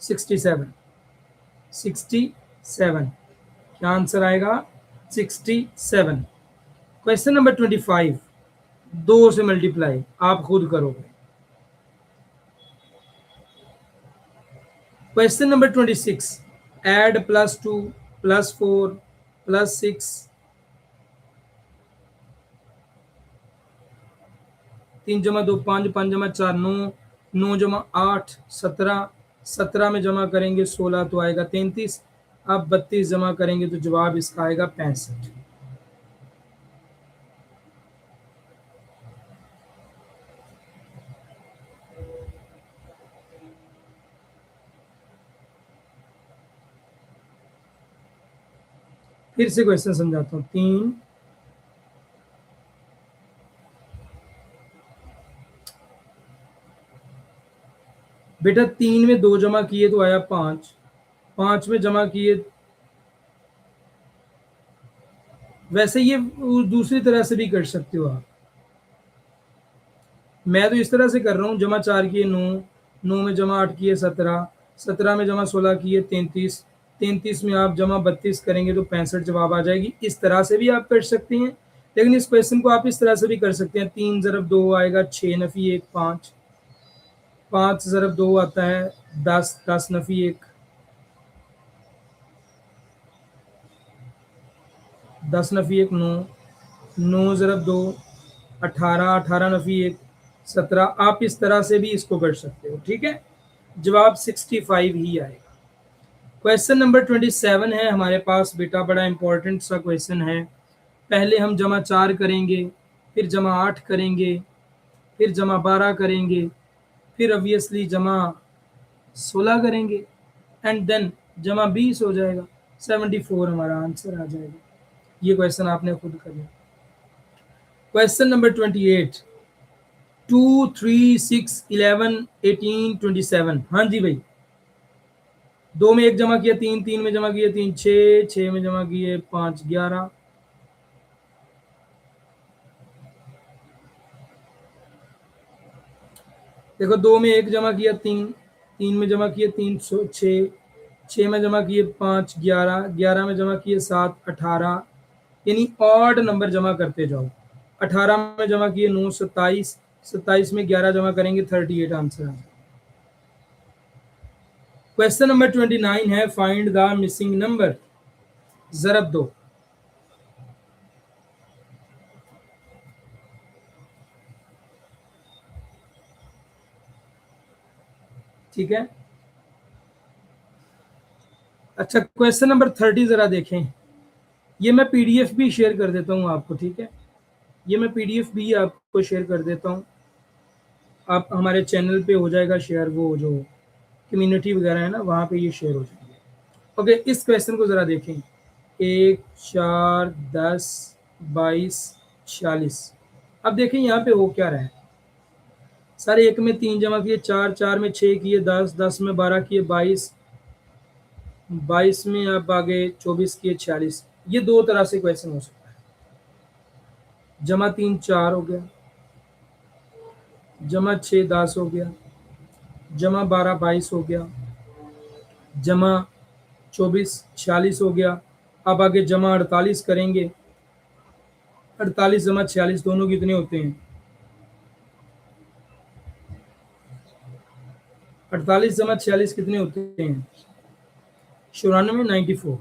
67। 67 क्या आंसर आएगा? 67। क्वेश्चन नंबर 25, 2 से मल्टीप्लाई आप खुद करोगे। क्वेश्चन नंबर 26, एड +2 +4 +6, 3 जमा 2 5, 5 जमा 4 9, 9 जमा 8 17, 17 में जमा करेंगे 16 तो आएगा 33, अब 32 जमा करेंगे तो जवाब इसका आएगा 65। फिर से क्वेश्चन समझाता हूँ। 3 बेटा, 3 में 2 जमा किए तो आया 5, 5 में जमा किए, वैसे ये दूसरी तरह से भी कर सकते हो आप, मैं तो इस तरह से कर रहा हूँ। जमा 4 किए 9, 9 में जमा 8 किए 17, 17 में जमा 16 किए 33, 33 में आप जमा 32 करेंगे तो 65 जवाब आ जाएगी। इस तरह से भी आप कर सकते हैं, लेकिन इस क्वेश्चन को आप इस तरह से भी कर सकते हैं। 3 ज़रब 2 आएगा 6 नफी 1 5, 5 ज़रब 2 आता है 10, 10 नफी 1, 10 नफी 1 9, 9 ज़रब 2 18, 18 नफी 1 17। आप इस तरह से भी इसको कर सकते हो, ठीक है। जवाब 65 ही आएगा। क्वेश्चन नंबर 27 है हमारे पास बेटा, बड़ा इंपॉर्टेंट सा क्वेश्चन है। पहले हम जमा 4 करेंगे, फिर जमा 8 करेंगे, फिर जमा 12 करेंगे, फिर ऑब्वियसली जमा 16 करेंगे एंड देन जमा 20 हो जाएगा। 74 हमारा आंसर आ जाएगा। ये क्वेश्चन आपने खुद करना। Question number 28, 2, 3, 6, 11, 18, 27। हाँ जी भाई, 2 में 1 जमा किया 3, 3 में जमा किया 3, 6, 6 में जमा किए 5, 11। देखो 2 में 1 जमा किया 3, 3 में जमा किए 3, 6, 6 में जमा किए 5, 11, 11 में जमा किए 7, 18। यानी ऑड नंबर जमा करते जाओ। 18 में जमा किए 9, 27, 27 में 11 जमा करेंगे 38 आंसर आ। क्वेश्चन नंबर 29 है, फाइंड द मिसिंग नंबर। जरब दो। ठीक है। अच्छा, क्वेश्चन नंबर 30 जरा देखें। ये मैं पीडीएफ भी शेयर कर देता हूँ आपको, ठीक है। ये मैं पीडीएफ भी आपको शेयर कर देता हूँ। आप हमारे चैनल पे हो जाएगा शेयर, वो जो कम्युनिटी वगैरह है ना, वहाँ पे ये शेयर हो जाएंगे। ओके, इस क्वेश्चन को ज़रा देखें। 1, 4, 10, 22, 46। अब देखें यहाँ पे हो क्या रहा है। सर 1 में 3 जमा किए 4, 4 में 6 किए 10, 10 में 12 किए 22, 22 में आप आगे 24 किए 46। ये दो तरह से क्वेश्चन हो सकता है। जमा 3 4 हो गया, जमा 6 10 हो गया, जमा 12 22 हो गया, जमा 24 46 हो गया। अब आगे जमा 48 करेंगे। 48 जमा 46 दोनों कितने होते हैं? 48 जमा 46 कितने होते हैं? 94, 94।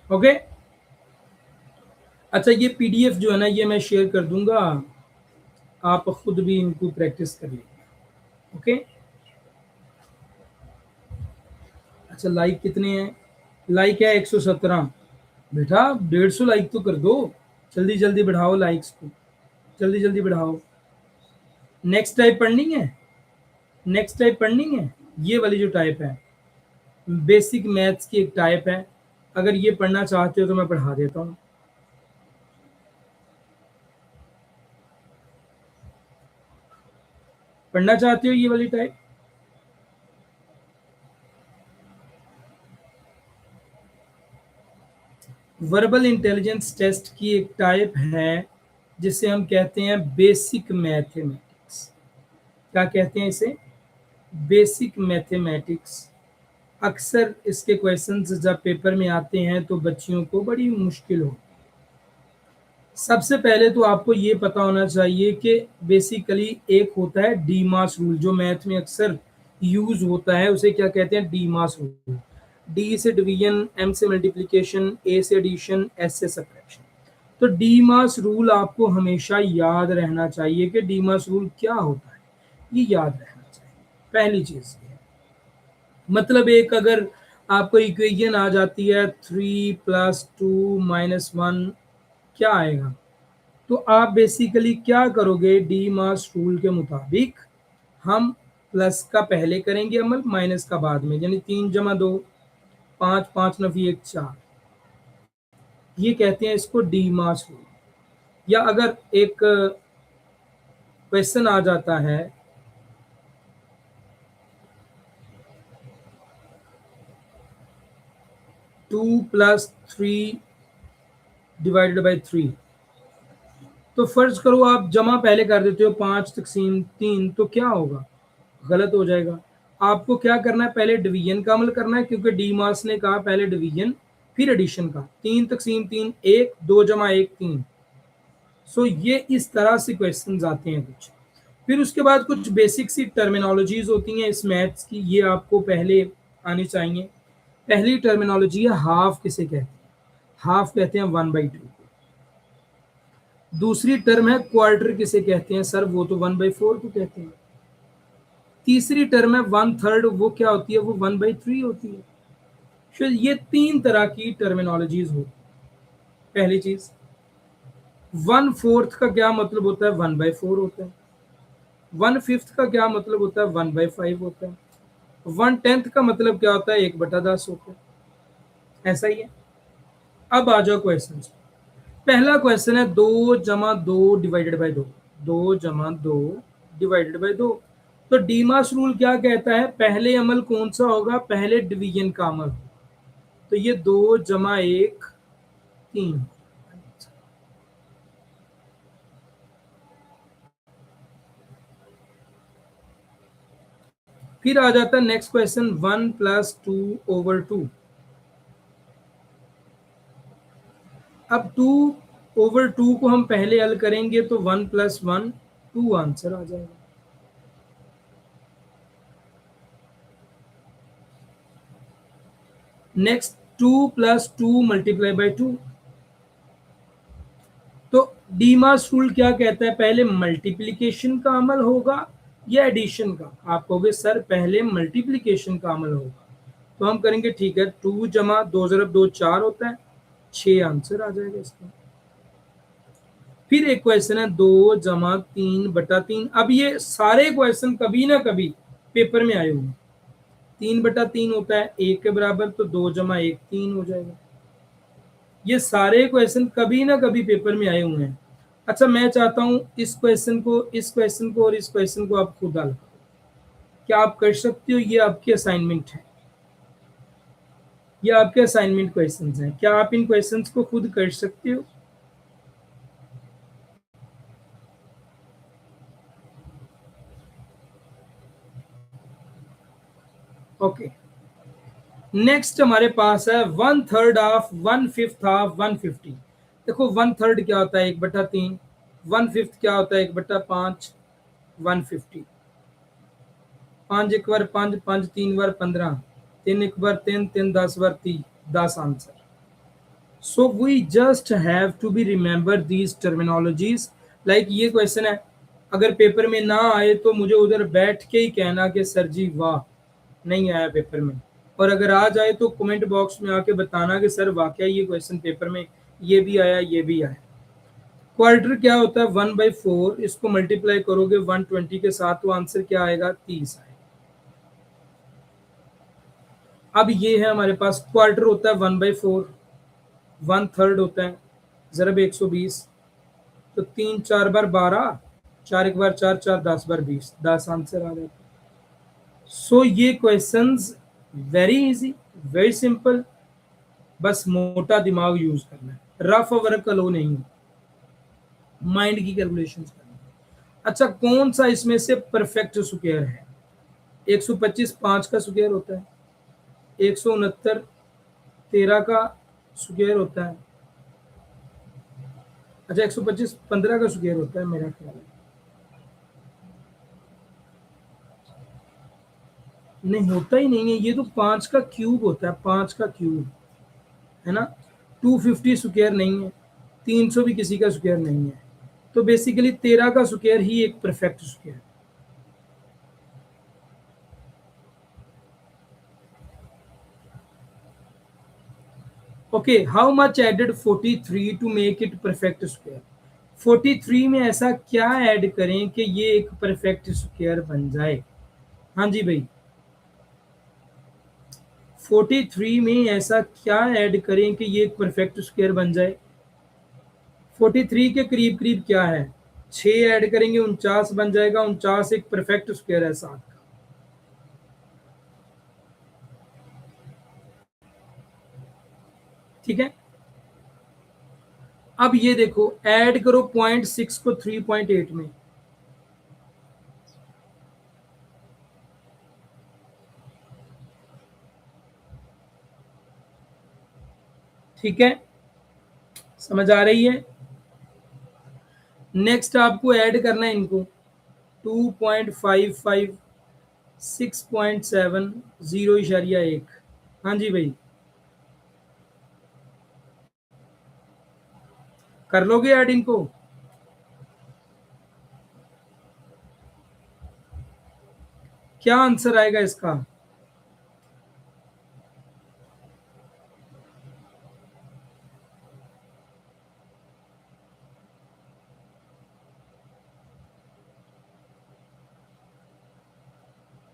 ओके। अच्छा, ये पीडीएफ जो है ना, ये मैं शेयर कर दूंगा, आप खुद भी इनको प्रैक्टिस कर लीजिए। ओके। अच्छा, लाइक कितने हैं? लाइक है 117। बेटा 150 लाइक तो कर दो, जल्दी जल्दी बढ़ाओ लाइक्स को, जल्दी जल्दी बढ़ाओ। नेक्स्ट टाइप पढ़नी है, नेक्स्ट टाइप पढ़नी है। ये वाली जो टाइप है, बेसिक मैथ्स की एक टाइप है। अगर ये पढ़ना चाहते हो तो मैं पढ़ा देता हूँ। पढ़ना चाहते हो ये वाली टाइप? वर्बल इंटेलिजेंस टेस्ट की एक टाइप है जिसे हम कहते हैं बेसिक मैथमेटिक्स। क्या कहते हैं इसे? Basic mathematics. अक्सर इसके क्वेश्चंस जब पेपर में आते हैं तो बच्चियों को बड़ी मुश्किल हो। सबसे पहले तो आपको ये पता होना चाहिए कि बेसिकली एक होता है डीमास रूल, जो मैथ में अक्सर यूज होता है, उसे क्या कहते हैं? डीमास रूल। डी से डिवीजन, एम से मल्टीप्लिकेशन, ए से एडिशन, एस से सब्ट्रैक्शन। तो डीमास रूल आपको हमेशा याद रहना चाहिए कि डीमास रूल क्या होता है, ये याद रहना चाहिए। पहली चीज ये है। मतलब एक अगर आपको इक्वेशन आ जाती है 3 + 2 - 1, क्या आएगा? तो आप बेसिकली क्या करोगे? डी मास रूल के मुताबिक हम प्लस का पहले करेंगे अमल, माइनस का बाद में। यानी 3 जमा 2 5, 5 9 1 4। ये कहते हैं इसको डी मास रूल। या अगर एक क्वेश्चन आ जाता है 2 + 3 / 3, तो फर्ज करो आप जमा पहले कर देते हो 5 तक़सीम 3, तो क्या होगा? गलत हो जाएगा। आपको क्या करना है? पहले डिवीजन का अमल करना है, क्योंकि डी मास ने कहा पहले डिवीजन फिर एडिशन का। 3 तक़सीम 3 1, 2 जमा 1 3। सो ये इस तरह से क्वेश्चंस आते हैं कुछ। फिर उसके बाद कुछ बेसिक सी टर्मिनोलॉजीज होती हैं इस मैथ्स की, ये आपको पहले आनी चाहिए। पहली टर्मिनोलॉजी है हाफ। किसे कहते हैं? हाफ कहते हैं 1/2 को। दूसरी टर्म है क्वार्टर, किसे कहते हैं सर? वो तो 1/4 को कहते हैं। तीसरी टर्म है 1/3, वो क्या होती है? वो 1/3 होती है। तो ये तीन तरह की टर्मिनोलॉजीज हो। पहली चीज, 1/4 का क्या मतलब होता है? 1/4 होता है। 1/5 का क्या मतलब होता है? 1/5 होता है। 1/10 का मतलब क्या होता है? 1/10 होता है। ऐसा ही है। अब आ जाओ क्वेश्चन। पहला क्वेश्चन है 2 + 2 डिवाइडेड बाय 2। 2 + 2 divided by 2। तो डीमास रूल क्या कहता है? पहले अमल कौन सा होगा? पहले डिवीजन का अमल। तो ये 2 + 1 3। फिर आ जाता है नेक्स्ट क्वेश्चन, 1 + 2/2। अब 2/2 को हम पहले हल करेंगे तो 1 + 1 2 आंसर आ जाएगा। Next 2 + 2 multiply by 2। तो डीमास रूल क्या कहता है? पहले मल्टीप्लिकेशन का अमल होगा या एडिशन का? आप कहोगे सर पहले मल्टीप्लिकेशन का अमल होगा। तो हम करेंगे, ठीक है, 2 + 2 = 2 4 होता है, 6 आंसर आ जाएगा इसका। फिर एक क्वेश्चन है 2 + 3/3। अब ये सारे क्वेश्चन कभी ना कभी पेपर में आए होंगे। 3/3 होता है 1 के बराबर, तो 2 + 1 3 हो जाएगा। ये सारे क्वेश्चन कभी ना कभी पेपर में आए हुए हैं। अच्छा, मैं चाहता हूं इस क्वेश्चन को, इस क्वेश्चन को और इस क्वेश्चन को आप खुद हल करो। क्या आप कर सकते हो? ये आपके असाइनमेंट है, ये आपके असाइनमेंट क्वेश्चंस हैं। क्या आप इन क्वेश्चंस को खुद कर सकते हो? ओके। नेक्स्ट हमारे पास है 1/3 ऑफ 1/5 ऑफ 150। देखो 1/3 क्या होता है? 1/3। 1/5 क्या होता है? 1/5। 150। 5 1 बार 5, 5 3 बार 15, 3 1 बार 3, 3 10 बार 30, 10 answer. So we just have to be remember these terminologies. Like ये क्वेश्चन है, अगर पेपर में ना आए तो मुझे उधर बैठ के ही कहना कि सर जी वाह, नहीं आया पेपर में। और अगर आ जाए तो कमेंट बॉक्स में आके बताना कि सर वाकई ये क्वेश्चन पेपर में ये भी आया, ये भी आया। क्वार्टर क्या होता है? 1/4। इसको मल्टीप्लाई करोगे 120 के साथ तो आंसर क्या आएगा? 30 आएगा। अब ये है हमारे पास, क्वार्टर होता है 1/4। 1/3 होता है ज़रब 120। तो 3 4 बार 12, 4 1 बार 4 4, 10 बार 20, 10 आंसर आ जाता है। सो ये questions very easy, very simple. बस मोटा दिमाग यूज करना है, रफ वर्क का लो नहीं, माइंड की कैलकुलेशन करना है। अच्छा, कौन सा इसमें से परफेक्ट स्क्वायर है? 125 5 का स्क्वायर होता है, 169 13 का स्क्वायर होता है। अच्छा, 125 15 का स्क्वायर होता है मेरा ख्याल है। नहीं, होता ही नहीं है, ये तो 5 का क्यूब होता है, 5 का क्यूब है ना। 250 स्क्वायर नहीं है, 300 भी किसी का स्क्वायर नहीं है। तो बेसिकली 13 का स्क्वायर ही एक perfect square. Okay, how much added 43 to make it perfect square? 43 में ऐसा क्या ऐड करें कि ये एक परफेक्ट स्क्वायर बन जाए? हाँ जी भाई, 43 में ऐसा क्या ऐड करें कि ये एक परफेक्ट स्क्वायर बन जाए? 43 के करीब करीब क्या है? 6 ऐड करेंगे 49 बन जाएगा। 49 एक परफेक्ट स्क्वायर है 7 का। ठीक है। अब ये देखो, ऐड करो 0.6 को 3.8 में। ठीक है, समझ आ रही है? नेक्स्ट आपको ऐड करना है इनको, 2.55 6.7 0.1। हाँ जी भाई, कर लोगे ऐड इनको? क्या आंसर आएगा इसका?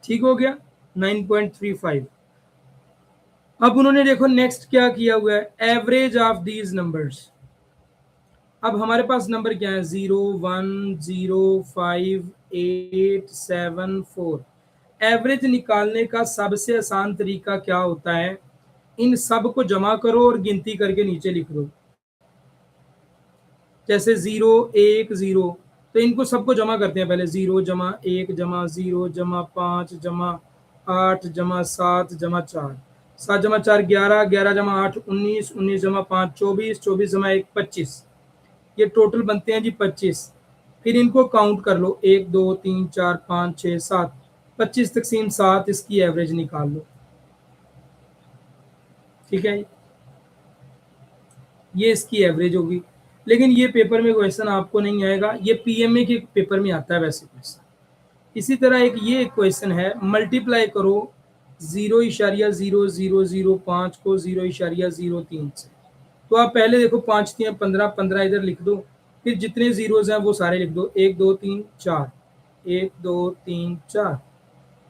ठीक हो गया 9.35। अब उन्होंने देखो नेक्स्ट क्या किया हुआ है, एवरेज ऑफ दीज नंबर्स। अब हमारे पास नंबर क्या है, 0 1 0 5 8 7 4। एवरेज निकालने का सबसे आसान तरीका क्या होता है, इन सब को जमा करो और गिनती करके नीचे लिख दो। जैसे 0 1 0, तो इनको सबको जमा करते हैं पहले, 0 जमा 1 जमा 0 जमा 5 जमा 8 जमा 7 जमा 4, 7 जमा 4 11, 11 जमा 8 19, 19 जमा 5 24, 24 जमा 1 25। ये टोटल बनते हैं जी 25। फिर इनको काउंट कर लो, 1 2 3 4 5 6 7, 25 तकसीम 7, इसकी एवरेज निकाल लो। ठीक है, ये इसकी एवरेज होगी। लेकिन ये पेपर में क्वेश्चन आपको नहीं आएगा, ये पीएमए के पेपर में आता है वैसे क्वेश्चन। इसी तरह एक ये क्वेश्चन है, मल्टीप्लाई करो 0.0005 को 0.03 से। तो आप पहले देखो 5 3 15, 15 इधर लिख दो, फिर जितने जीरोज हैं वो सारे लिख दो, 1 2 3 4, 1 2 3 4,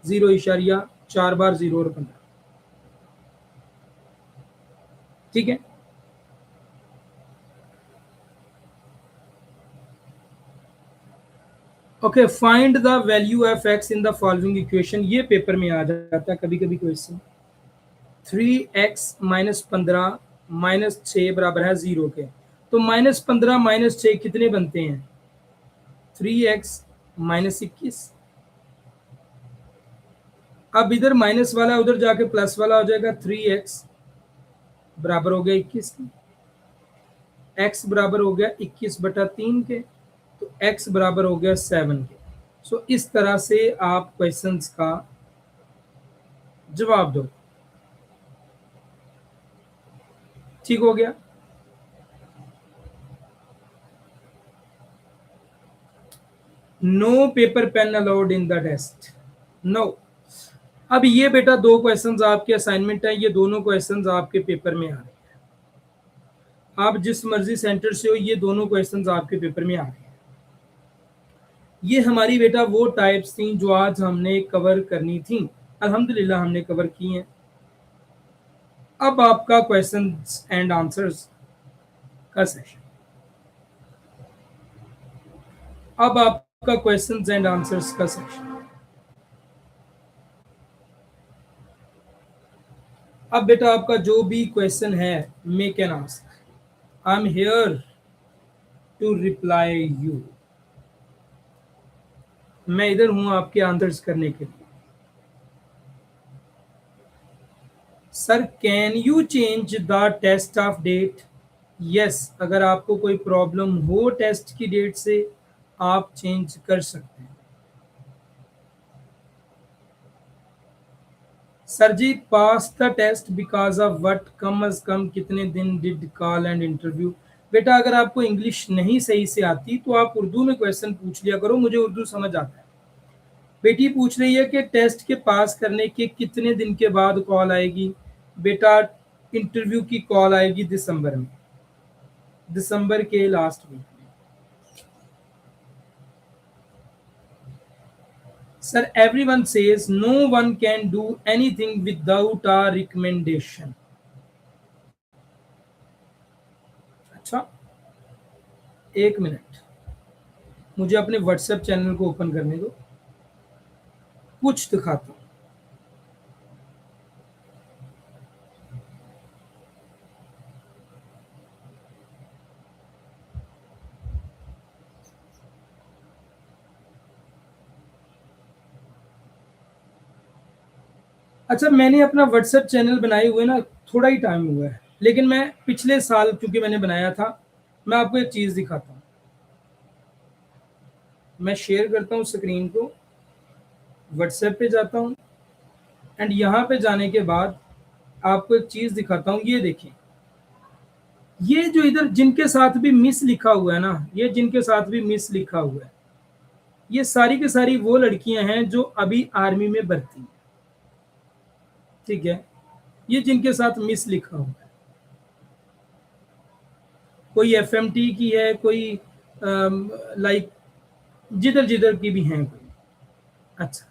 0.4 बार 0 और 15। ठीक है, okay, find the value of x in the following equation. ये पेपर में आ जाता है कभी कभी क्वेश्चन। 3x-15 -6 बराबर है 0 के। तो -15 -6 कितने बनते हैं, 3x -21। अब इधर माइनस वाला उधर जाके प्लस वाला हो जाएगा, 3x बराबर हो गया 21 के, x बराबर हो गया 21/3 के, तो x बराबर हो गया 7 के। सो इस तरह से आप क्वेश्चंस का जवाब दो। ठीक हो गया। No paper pen allowed in the test, no. अब ये बेटा दो क्वेश्चंस आपके असाइनमेंट है, ये दोनों क्वेश्चंस आपके पेपर में आ रहे हैं। आप जिस मर्जी सेंटर से हो, ये दोनों क्वेश्चंस आपके पेपर में आ रहे हैं। ये हमारी बेटा वो टाइप्स थी जो आज हमने कवर करनी थी, अल्हम्दुलिल्लाह हमने कवर की हैं। अब आपका क्वेश्चंस एंड आंसर्स का सेशन, अब आपका क्वेश्चंस एंड आंसर्स का सेशन। अब बेटा आपका जो भी क्वेश्चन है, make an ask, I am here to reply you. मैं इधर हूं आपके आंसर्स करने के लिए। Sir can you change the test of date? Yes, अगर आपको कोई प्रॉब्लम हो टेस्ट की डेट से, आप चेंज कर सकते हैं। Sir ji pass the test because of what, कम अज कम कितने दिन डिड कॉल एंड इंटरव्यू? बेटा अगर आपको इंग्लिश नहीं सही से आती तो आप उर्दू में क्वेश्चन पूछ लिया करो, मुझे उर्दू समझ आता है। बेटी पूछ रही है कि टेस्ट के पास करने के कितने दिन के बाद कॉल आएगी? बेटा इंटरव्यू की कॉल आएगी दिसंबर में, दिसंबर के लास्ट वीक में। Sir everyone says no one can do anything without a recommendation. अच्छा, एक मिनट, मुझे अपने व्हाट्सएप चैनल को ओपन करने दो, कुछ दिखाता हूं। अच्छा, मैंने अपना व्हाट्सएप चैनल बनाए हुए ना थोड़ा ही टाइम हुआ है, लेकिन मैं पिछले साल क्योंकि मैंने बनाया था, मैं आपको एक चीज दिखाता हूँ। मैं शेयर करता हूँ स्क्रीन को, व्हाट्सएप पे जाता हूँ एंड यहाँ पे जाने के बाद आपको एक चीज दिखाता हूँ। ये देखें, ये जो इधर जिनके साथ भी मिस लिखा हुआ है ना, ये जिनके साथ भी मिस लिखा हुआ है, ये सारी की सारी वो लड़कियां हैं जो अभी आर्मी में भर्ती हैं, ठीक है। ये जिनके साथ मिस लिखा हुआ है, कोई एफएमटी की है, कोई लाइक जिधर जिधर की भी हैं कोई। अच्छा,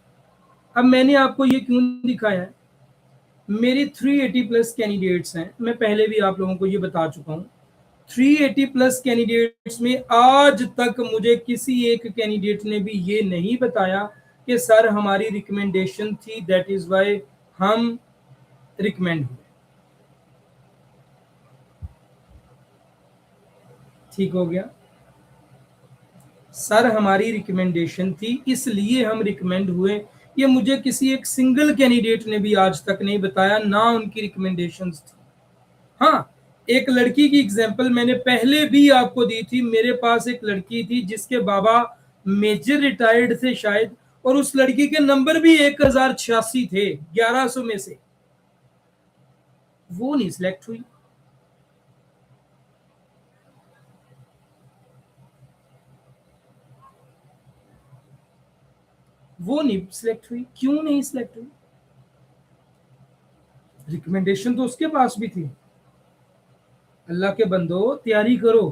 अब मैंने आपको ये क्यों दिखाया है, मेरी 380 प्लस कैंडिडेट्स हैं, मैं पहले भी आप लोगों को ये बता चुका हूँ। 380 प्लस कैंडिडेट्स में आज तक मुझे किसी एक कैंडिडेट ने भी ये नहीं बताया कि सर हमारी रिकमेंडेशन थी, दैट इज वाई हम रिकमेंड हुए। ठीक हो गया, सर हमारी रिकमेंडेशन थी इसलिए हम रिकमेंड हुए, ये मुझे किसी एक सिंगल कैंडिडेट ने भी आज तक नहीं बताया, ना उनकी रिकमेंडेशंस थी। हाँ, एक लड़की की एग्जांपल मैंने पहले भी आपको दी थी, मेरे पास एक लड़की थी जिसके बाबा मेजर रिटायर्ड थे शायद, और उस लड़की के नंबर भी 1086 थे 1100 में से, वो नहीं सिलेक्ट हुई। वो नहीं सिलेक्ट हुई, क्यों नहीं सिलेक्ट हुई? रिकमेंडेशन तो उसके पास भी थी। अल्लाह के बंदो तैयारी करो,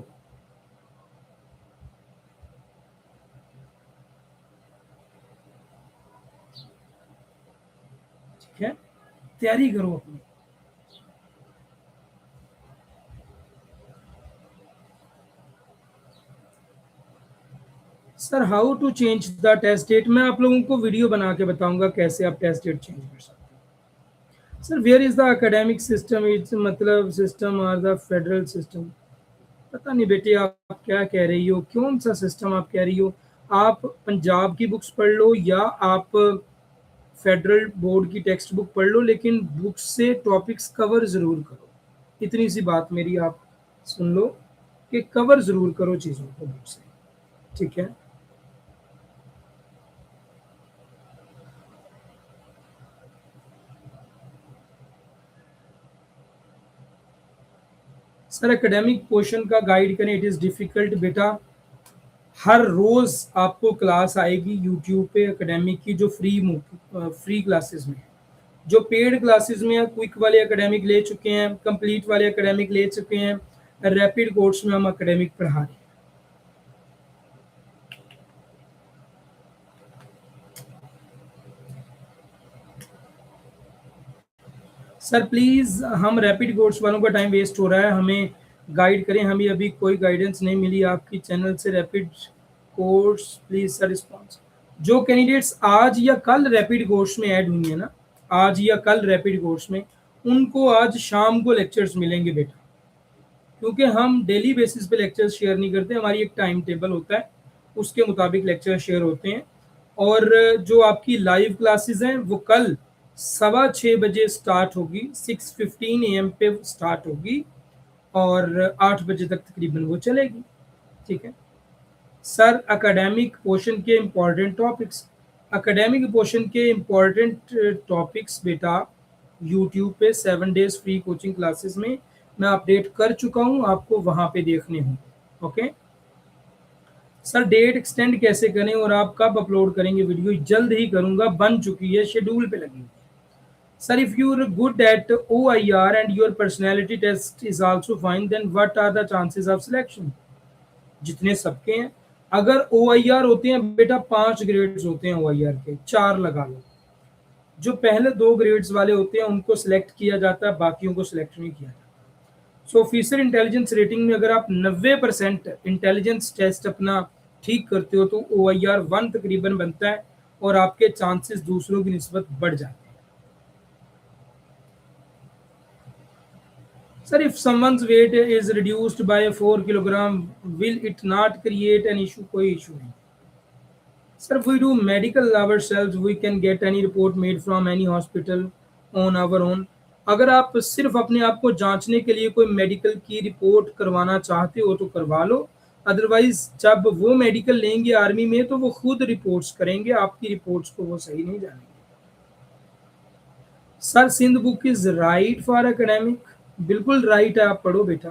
ठीक है, तैयारी करो अपनी। Sir how to change the test date, मैं आप लोगों को वीडियो बना के बताऊंगा कैसे आप टेस्ट डेट चेंज कर सकते हैं। Sir where is the academic system, it's मतलब सिस्टम और द फेडरल सिस्टम, पता नहीं बेटे आप क्या कह रही हो, कौन सा सिस्टम आप कह रही हो? आप पंजाब की बुक्स पढ़ लो या आप फेडरल बोर्ड की टेक्स्ट बुक पढ़ लो, लेकिन बुक्स से टॉपिक्स कवर जरूर करो। इतनी सी बात मेरी आप सुन लो कि कवर जरूर करो चीज़ों को बुक से, ठीक है। सर एकेडमिक पोर्शन का गाइड करें, इट इज़ डिफ़िकल्ट बेटा। हर रोज़ आपको क्लास आएगी यूट्यूब पे एकेडमिक की, जो फ्री क्लासेस में है। जो पेड क्लासेस में है, क्विक वाले एकेडमिक ले चुके हैं, कंप्लीट वाले एकेडमिक ले चुके हैं, रैपिड कोर्स में हम एकेडमिक पढ़ा रहे हैं। सर प्लीज़, हम रैपिड कोर्स वालों का टाइम वेस्ट हो रहा है, हमें गाइड करें, हमें अभी कोई गाइडेंस नहीं मिली आपकी चैनल से। Rapid course please sir response. जो कैंडिडेट्स आज या कल रैपिड कोर्स में ऐड हुई है ना, आज या कल रैपिड कोर्स में, उनको आज शाम को लेक्चर्स मिलेंगे बेटा, क्योंकि हम डेली बेसिस पे लेक्चर्स शेयर नहीं करते, हमारी एक टाइम टेबल होता है, उसके मुताबिक लेक्चर शेयर होते हैं। और जो आपकी लाइव क्लासेस हैं वो कल 6:15 बजे स्टार्ट होगी, 6:15 AM पे स्टार्ट होगी और 8 बजे तक तकरीबन वो चलेगी, ठीक है। सर एकेडमिक पोर्शन के इम्पॉर्टेंट टॉपिक्स, एकेडमिक पोर्शन के इम्पॉर्टेंट टॉपिक्स बेटा यूट्यूब पे 7 डेज फ्री कोचिंग क्लासेस में मैं अपडेट कर चुका हूँ, आपको वहाँ पे देखने होंगे, ओके। सर डेट एक्सटेंड कैसे करें और आप कब अपलोड करेंगे वीडियो? जल्द ही करूँगा, बन चुकी है, शेड्यूल पे लगी हुई है। Sir, if you're good at OIR and your personality test is also fine, then what are the chances of selection? जितने सबके हैं, अगर OIR होते हैं बेटा, 5 ग्रेड्स होते हैं OIR के, 4 लगा लो। जो पहले 2 ग्रेड्स वाले होते हैं उनको सिलेक्ट किया जाता है, बाकियों को सिलेक्ट नहीं किया जाता। सो ऑफिसर इंटेलिजेंस रेटिंग में अगर आप 90% इंटेलिजेंस टेस्ट अपना ठीक करते हो तो OIR 1 तकरीबन बनता है और आपके चांसेस दूसरों की निस्बत बढ़ जाते हैं। Sir, if someone's weight is reduced by 4 kilogram, will it not create an issue? कोई issue नहीं। Sir, if we do medical ourselves, we can get any report made from any hospital on our own. अगर आप सिर्फ अपने आप को जांचने के लिए कोई मेडिकल की रिपोर्ट करवाना चाहते हो तो करवा लो, अदरवाइज जब वो मेडिकल लेंगे आर्मी में तो वो खुद रिपोर्ट्स करेंगे, आपकी रिपोर्ट्स को वो सही नहीं जानेंगे। Sir Sindh book is right for academic, बिल्कुल राइट है, आप पढ़ो बेटा।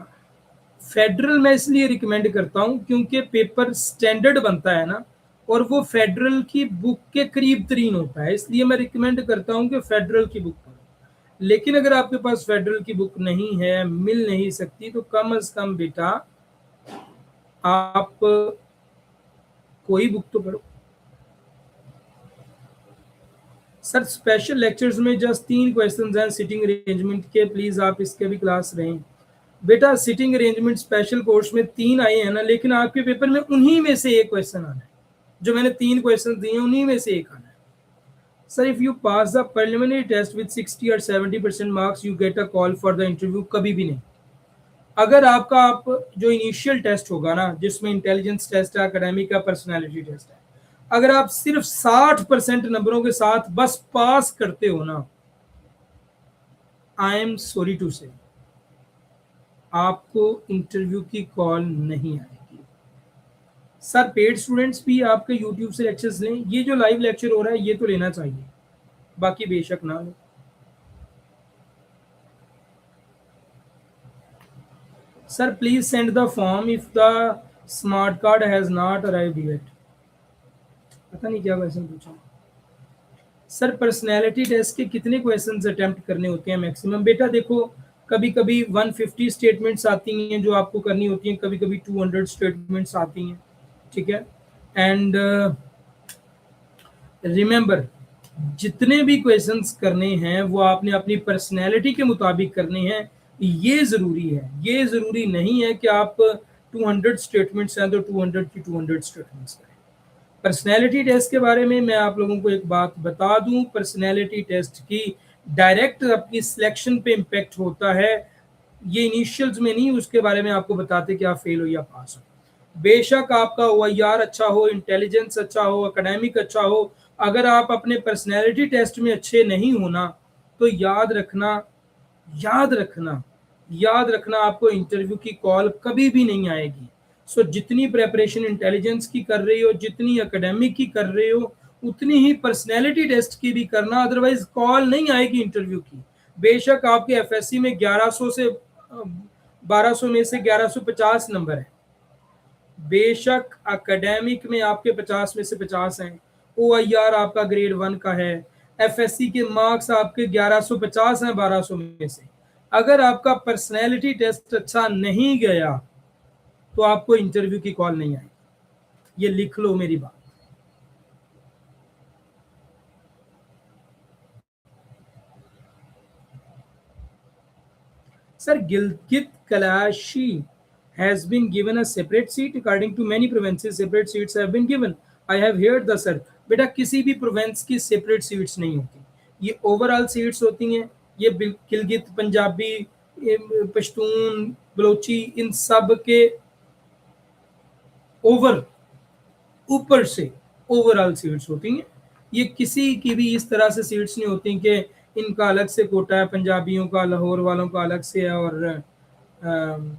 फेडरल मैं इसलिए रिकमेंड करता हूँ क्योंकि पेपर स्टैंडर्ड बनता है ना, और वो फेडरल की बुक के करीब तरीन होता है, इसलिए मैं रिकमेंड करता हूं कि फेडरल की बुक पढ़ो। लेकिन अगर आपके पास फेडरल की बुक नहीं है, मिल नहीं सकती, तो कम से कम बेटा आप कोई बुक तो पढ़ो। सर स्पेशल लेक्चर्स में जस्ट 3 क्वेश्चंस हैं सिटिंग अरेंजमेंट के, प्लीज आप इसके भी क्लास रहें। बेटा सिटिंग अरेंजमेंट स्पेशल कोर्स में 3 आए हैं ना, लेकिन आपके पेपर में उन्हीं में से एक क्वेश्चन आना है। जो मैंने 3 क्वेश्चन दिए उन्हीं में से एक आना है। Sir if you pass the preliminary test with 60 और 70% marks you get a call for the interview. कभी भी नहीं। अगर आपका आप जो इनिशियल टेस्ट होगा ना, जिसमें इंटेलिजेंस टेस्ट है, एकेडमिक का, पर्सनैलिटी टेस्ट है, अगर आप सिर्फ 60% नंबरों के साथ बस पास करते हो ना, आई एम सॉरी टू से, आपको इंटरव्यू की कॉल नहीं आएगी। सर पेड स्टूडेंट्स भी आपके यूट्यूब से लेक्चर्स लें, ये जो लाइव लेक्चर हो रहा है ये तो लेना चाहिए, बाकी बेशक ना लें। Sir please send the form if the smart card has not arrived yet. पता नहीं क्या क्वेश्चन पूछा। सर पर्सनैलिटी टेस्ट के कितने क्वेश्चंस अटेम्प्ट करने होते हैं मैक्सिमम? बेटा देखो, कभी कभी 150 स्टेटमेंट्स आती हैं जो आपको करनी होती हैं, कभी कभी 200 स्टेटमेंट्स आती हैं, ठीक है। एंड रिमेंबर, जितने भी क्वेश्चंस करने हैं वो आपने अपनी पर्सनैलिटी के मुताबिक करने हैं, ये ज़रूरी है। ये ज़रूरी नहीं है कि आप 200 स्टेटमेंट्स हैं तो 200 की 200 स्टेटमेंट्स करें। पर्सनैलिटी टेस्ट के बारे में मैं आप लोगों को एक बात बता दूं, पर्सनैलिटी टेस्ट की डायरेक्ट आपकी सिलेक्शन पे इम्पेक्ट होता है, ये इनिशियल्स में नहीं। उसके बारे में आपको बताते कि आप फेल हो या पास हो। बेशक आपका OIR अच्छा हो, इंटेलिजेंस अच्छा हो, एकेडमिक अच्छा हो, अगर आप अपने पर्सनैलिटी टेस्ट में अच्छे नहीं होना तो याद रखना, याद रखना, याद रखना, आपको इंटरव्यू की कॉल कभी भी नहीं आएगी। सो जितनी प्रेपरेशन इंटेलिजेंस की कर रही हो, जितनी एकेडमिक की कर रहे हो, उतनी ही पर्सनैलिटी टेस्ट की भी करना, अदरवाइज कॉल नहीं आएगी इंटरव्यू की। बेशक आपके एफएससी में 1100 से 1200 में से 1150 नंबर है, बेशक एकेडमिक में आपके 50 में से 50 हैं, OIR आपका ग्रेड 1 का है, एफएससी के मार्क्स आपके 1150 हैं 1200 में से। अगर आपका पर्सनैलिटी टेस्ट अच्छा नहीं गया तो आपको इंटरव्यू की कॉल नहीं आएगी, ये लिख लो मेरी बात। Sir Gilgit कलाशी has been given a separate seat according to many provinces, separate seats have been given, I have heard the sir। बेटा किसी भी प्रोविंस की सेपरेट सीट्स नहीं होती, ये ओवरऑल सीट्स होती हैं। ये गिलगित, पंजाबी, पश्तून, बलोची, इन सब के ओवर ऊपर से ओवरऑल सीट्स होती हैं। ये किसी की भी इस तरह से सीट्स नहीं होती कि इनका अलग से कोटा है, पंजाबियों का, लाहौर वालों का अलग से है। और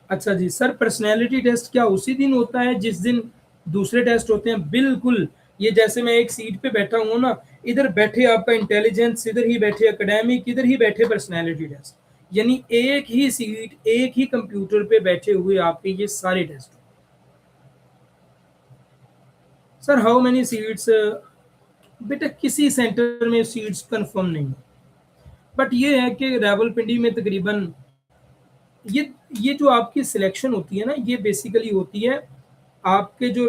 अच्छा जी सर, पर्सनैलिटी टेस्ट क्या उसी दिन होता है जिस दिन दूसरे टेस्ट होते हैं? बिल्कुल। ये जैसे मैं एक सीट पे बैठा हूँ ना, इधर बैठे आपका इंटेलिजेंस, इधर ही बैठे एकेडमिक, इधर ही बैठे पर्सनैलिटी टेस्ट, यानी एक ही सीट, एक ही कंप्यूटर पे बैठे हुए आपके ये सारे test. Sir how many seats? बेटा किसी सेंटर में सीट्स कंफर्म नहीं है, बट ये है कि रावलपिंडी में तकरीबन ये जो आपकी सिलेक्शन होती है ना, ये बेसिकली होती है आपके जो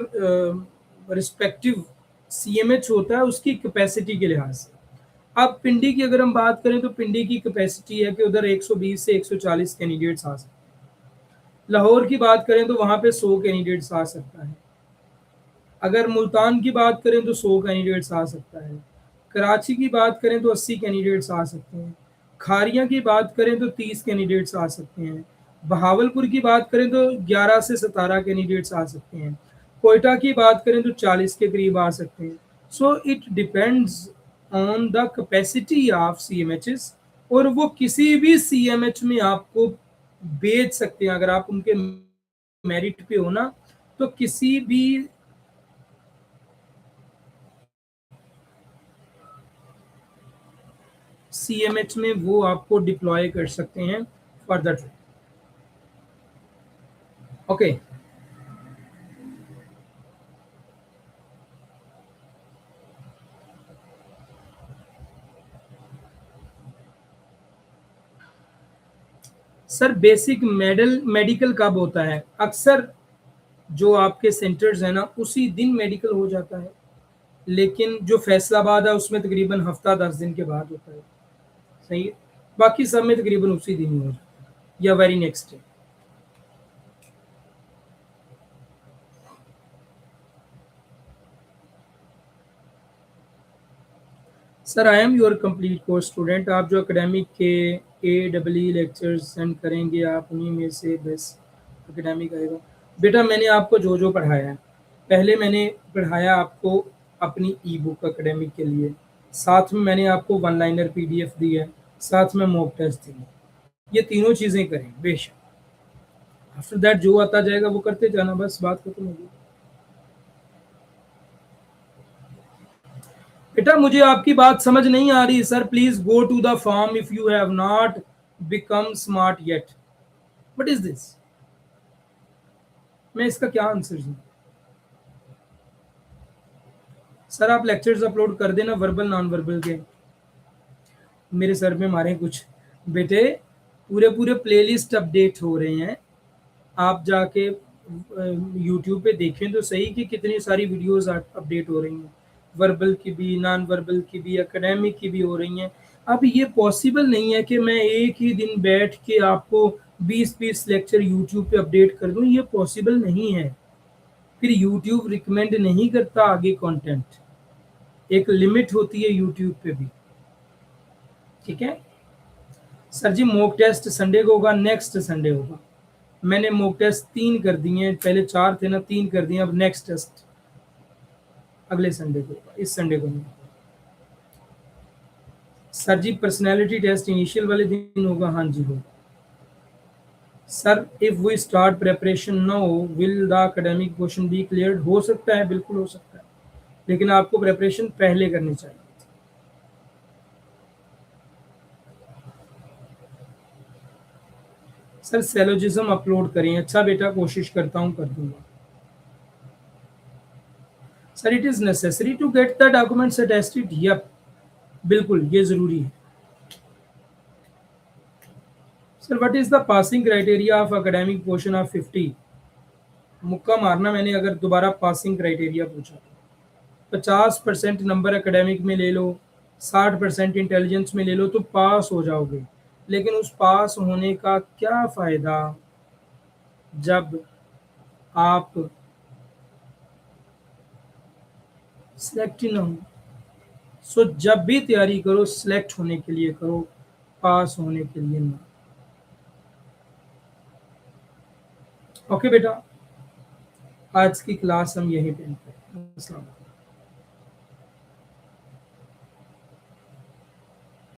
रिस्पेक्टिव CMH होता है उसकी कैपेसिटी के लिहाज से। अब पिंडी की अगर हम बात करें तो पिंडी की कैपेसिटी है कि उधर 120 से 140 कैंडिडेट्स आ सकते हैं। लाहौर की बात करें तो वहाँ पे 100 कैंडिडेट्स आ सकता है। अगर मुल्तान की बात करें तो 100 कैंडिडेट्स आ सकता है। कराची की बात करें तो 80 कैंडिडेट्स आ सकते हैं। खारिया की बात करें तो 30 कैंडिडेट्स आ सकते हैं। बहावलपुर की बात करें तो 11 से 17 कैंडिडेट्स आ सकते हैं। कोयटा की बात करें तो 40 के करीब आ सकते हैं। So it depends on the capacity of CMHs, और वो किसी भी CMH में आपको भेज सकते हैं। अगर आप उनके मेरिट पे हो ना, तो किसी भी CMH में वो आपको डिप्लॉय कर सकते हैं for the trip. Okay sir basic medical कब होता है? अक्सर जो आपके सेंटर्स है ना उसी दिन मेडिकल हो जाता है, लेकिन जो फैसलाबाद है उसमें तकरीबन हफ्ता 10 दिन के बाद होता है। सही है, बाकी सब में तकरीबन उसी दिन ही हो जाता है या very next day. Sir I am your complete course student. आप जो एकेडमिक के AEE लेक्चर्स सेंड करेंगे आप उन्हीं में से बेस्ट एकेडमिक आएगा। बेटा मैंने आपको जो जो पढ़ाया है, पहले मैंने पढ़ाया आपको अपनी ई बुक एकेडमिक के लिए, साथ में मैंने आपको वन लाइनर PDF दी है, साथ में मॉक टेस्ट दी है। ये तीनों चीज़ें करें बेशक, आफ्टर दैट जो आता जाएगा वो करते जाना, बस बात खत्म होगी। बेटा मुझे आपकी बात समझ नहीं आ रही sir. Please go to the form if you have not become smart yet. What is this? मैं इसका क्या आंसर दूं? सर आप लेक्चर्स अपलोड कर देना वर्बल नॉन वर्बल के। मेरे सर में मारे कुछ। बेटे पूरे पूरे प्लेलिस्ट अपडेट हो रहे हैं, आप जाके यूट्यूब पे देखें तो सही कि कितनी सारी वीडियोस अपडेट हो रही हैं, वर्बल की भी, नॉन वर्बल की भी, एकेडमिक की भी हो रही हैं। अब ये पॉसिबल नहीं है कि मैं एक ही दिन बैठ के आपको 20-20 लेक्चर यूट्यूब पे अपडेट कर दूं, ये पॉसिबल नहीं है। फिर यूट्यूब रिकमेंड नहीं करता आगे कंटेंट, एक लिमिट होती है यूट्यूब पे भी। ठीक है सर जी, मॉक टेस्ट संडे को होगा, नेक्स्ट संडे होगा। मैंने मॉक टेस्ट 3 कर दिए हैं, पहले 4 थे ना, 3 कर दिए, अब नेक्स्ट टेस्ट अगले संडे को होगा, इस संडे को नहीं। Sir ji personality test initial वाले दिन होगा? हाँ जी होगा। Sir if we start preparation now will the academic question be cleared? हो सकता है, बिल्कुल हो सकता है, लेकिन आपको प्रेपरेशन पहले करनी चाहिए। सर सेलोजिज्म अपलोड करें? अच्छा बेटा कोशिश करता हूँ, कर दूंगा। Sir it is necessary to get the documents attested? Yup, बिल्कुल ये जरूरी है। Sir what is the passing criteria of academic portion of 50? मुक्का मारना मैंने अगर दोबारा पासिंग क्राइटेरिया पूछा तो 50% नंबर एकेडमिक में ले लो, 60% इंटेलिजेंस में ले लो तो पास हो जाओगे। लेकिन उस पास होने का क्या फायदा जब आप सिलेक्ट ही ना हो। सो जब भी तैयारी करो सिलेक्ट होने के लिए करो, पास होने के लिए ना। ओके बेटा, आज की क्लास हम यहीं पे एंड करें। अस्सलाम वालेकुम।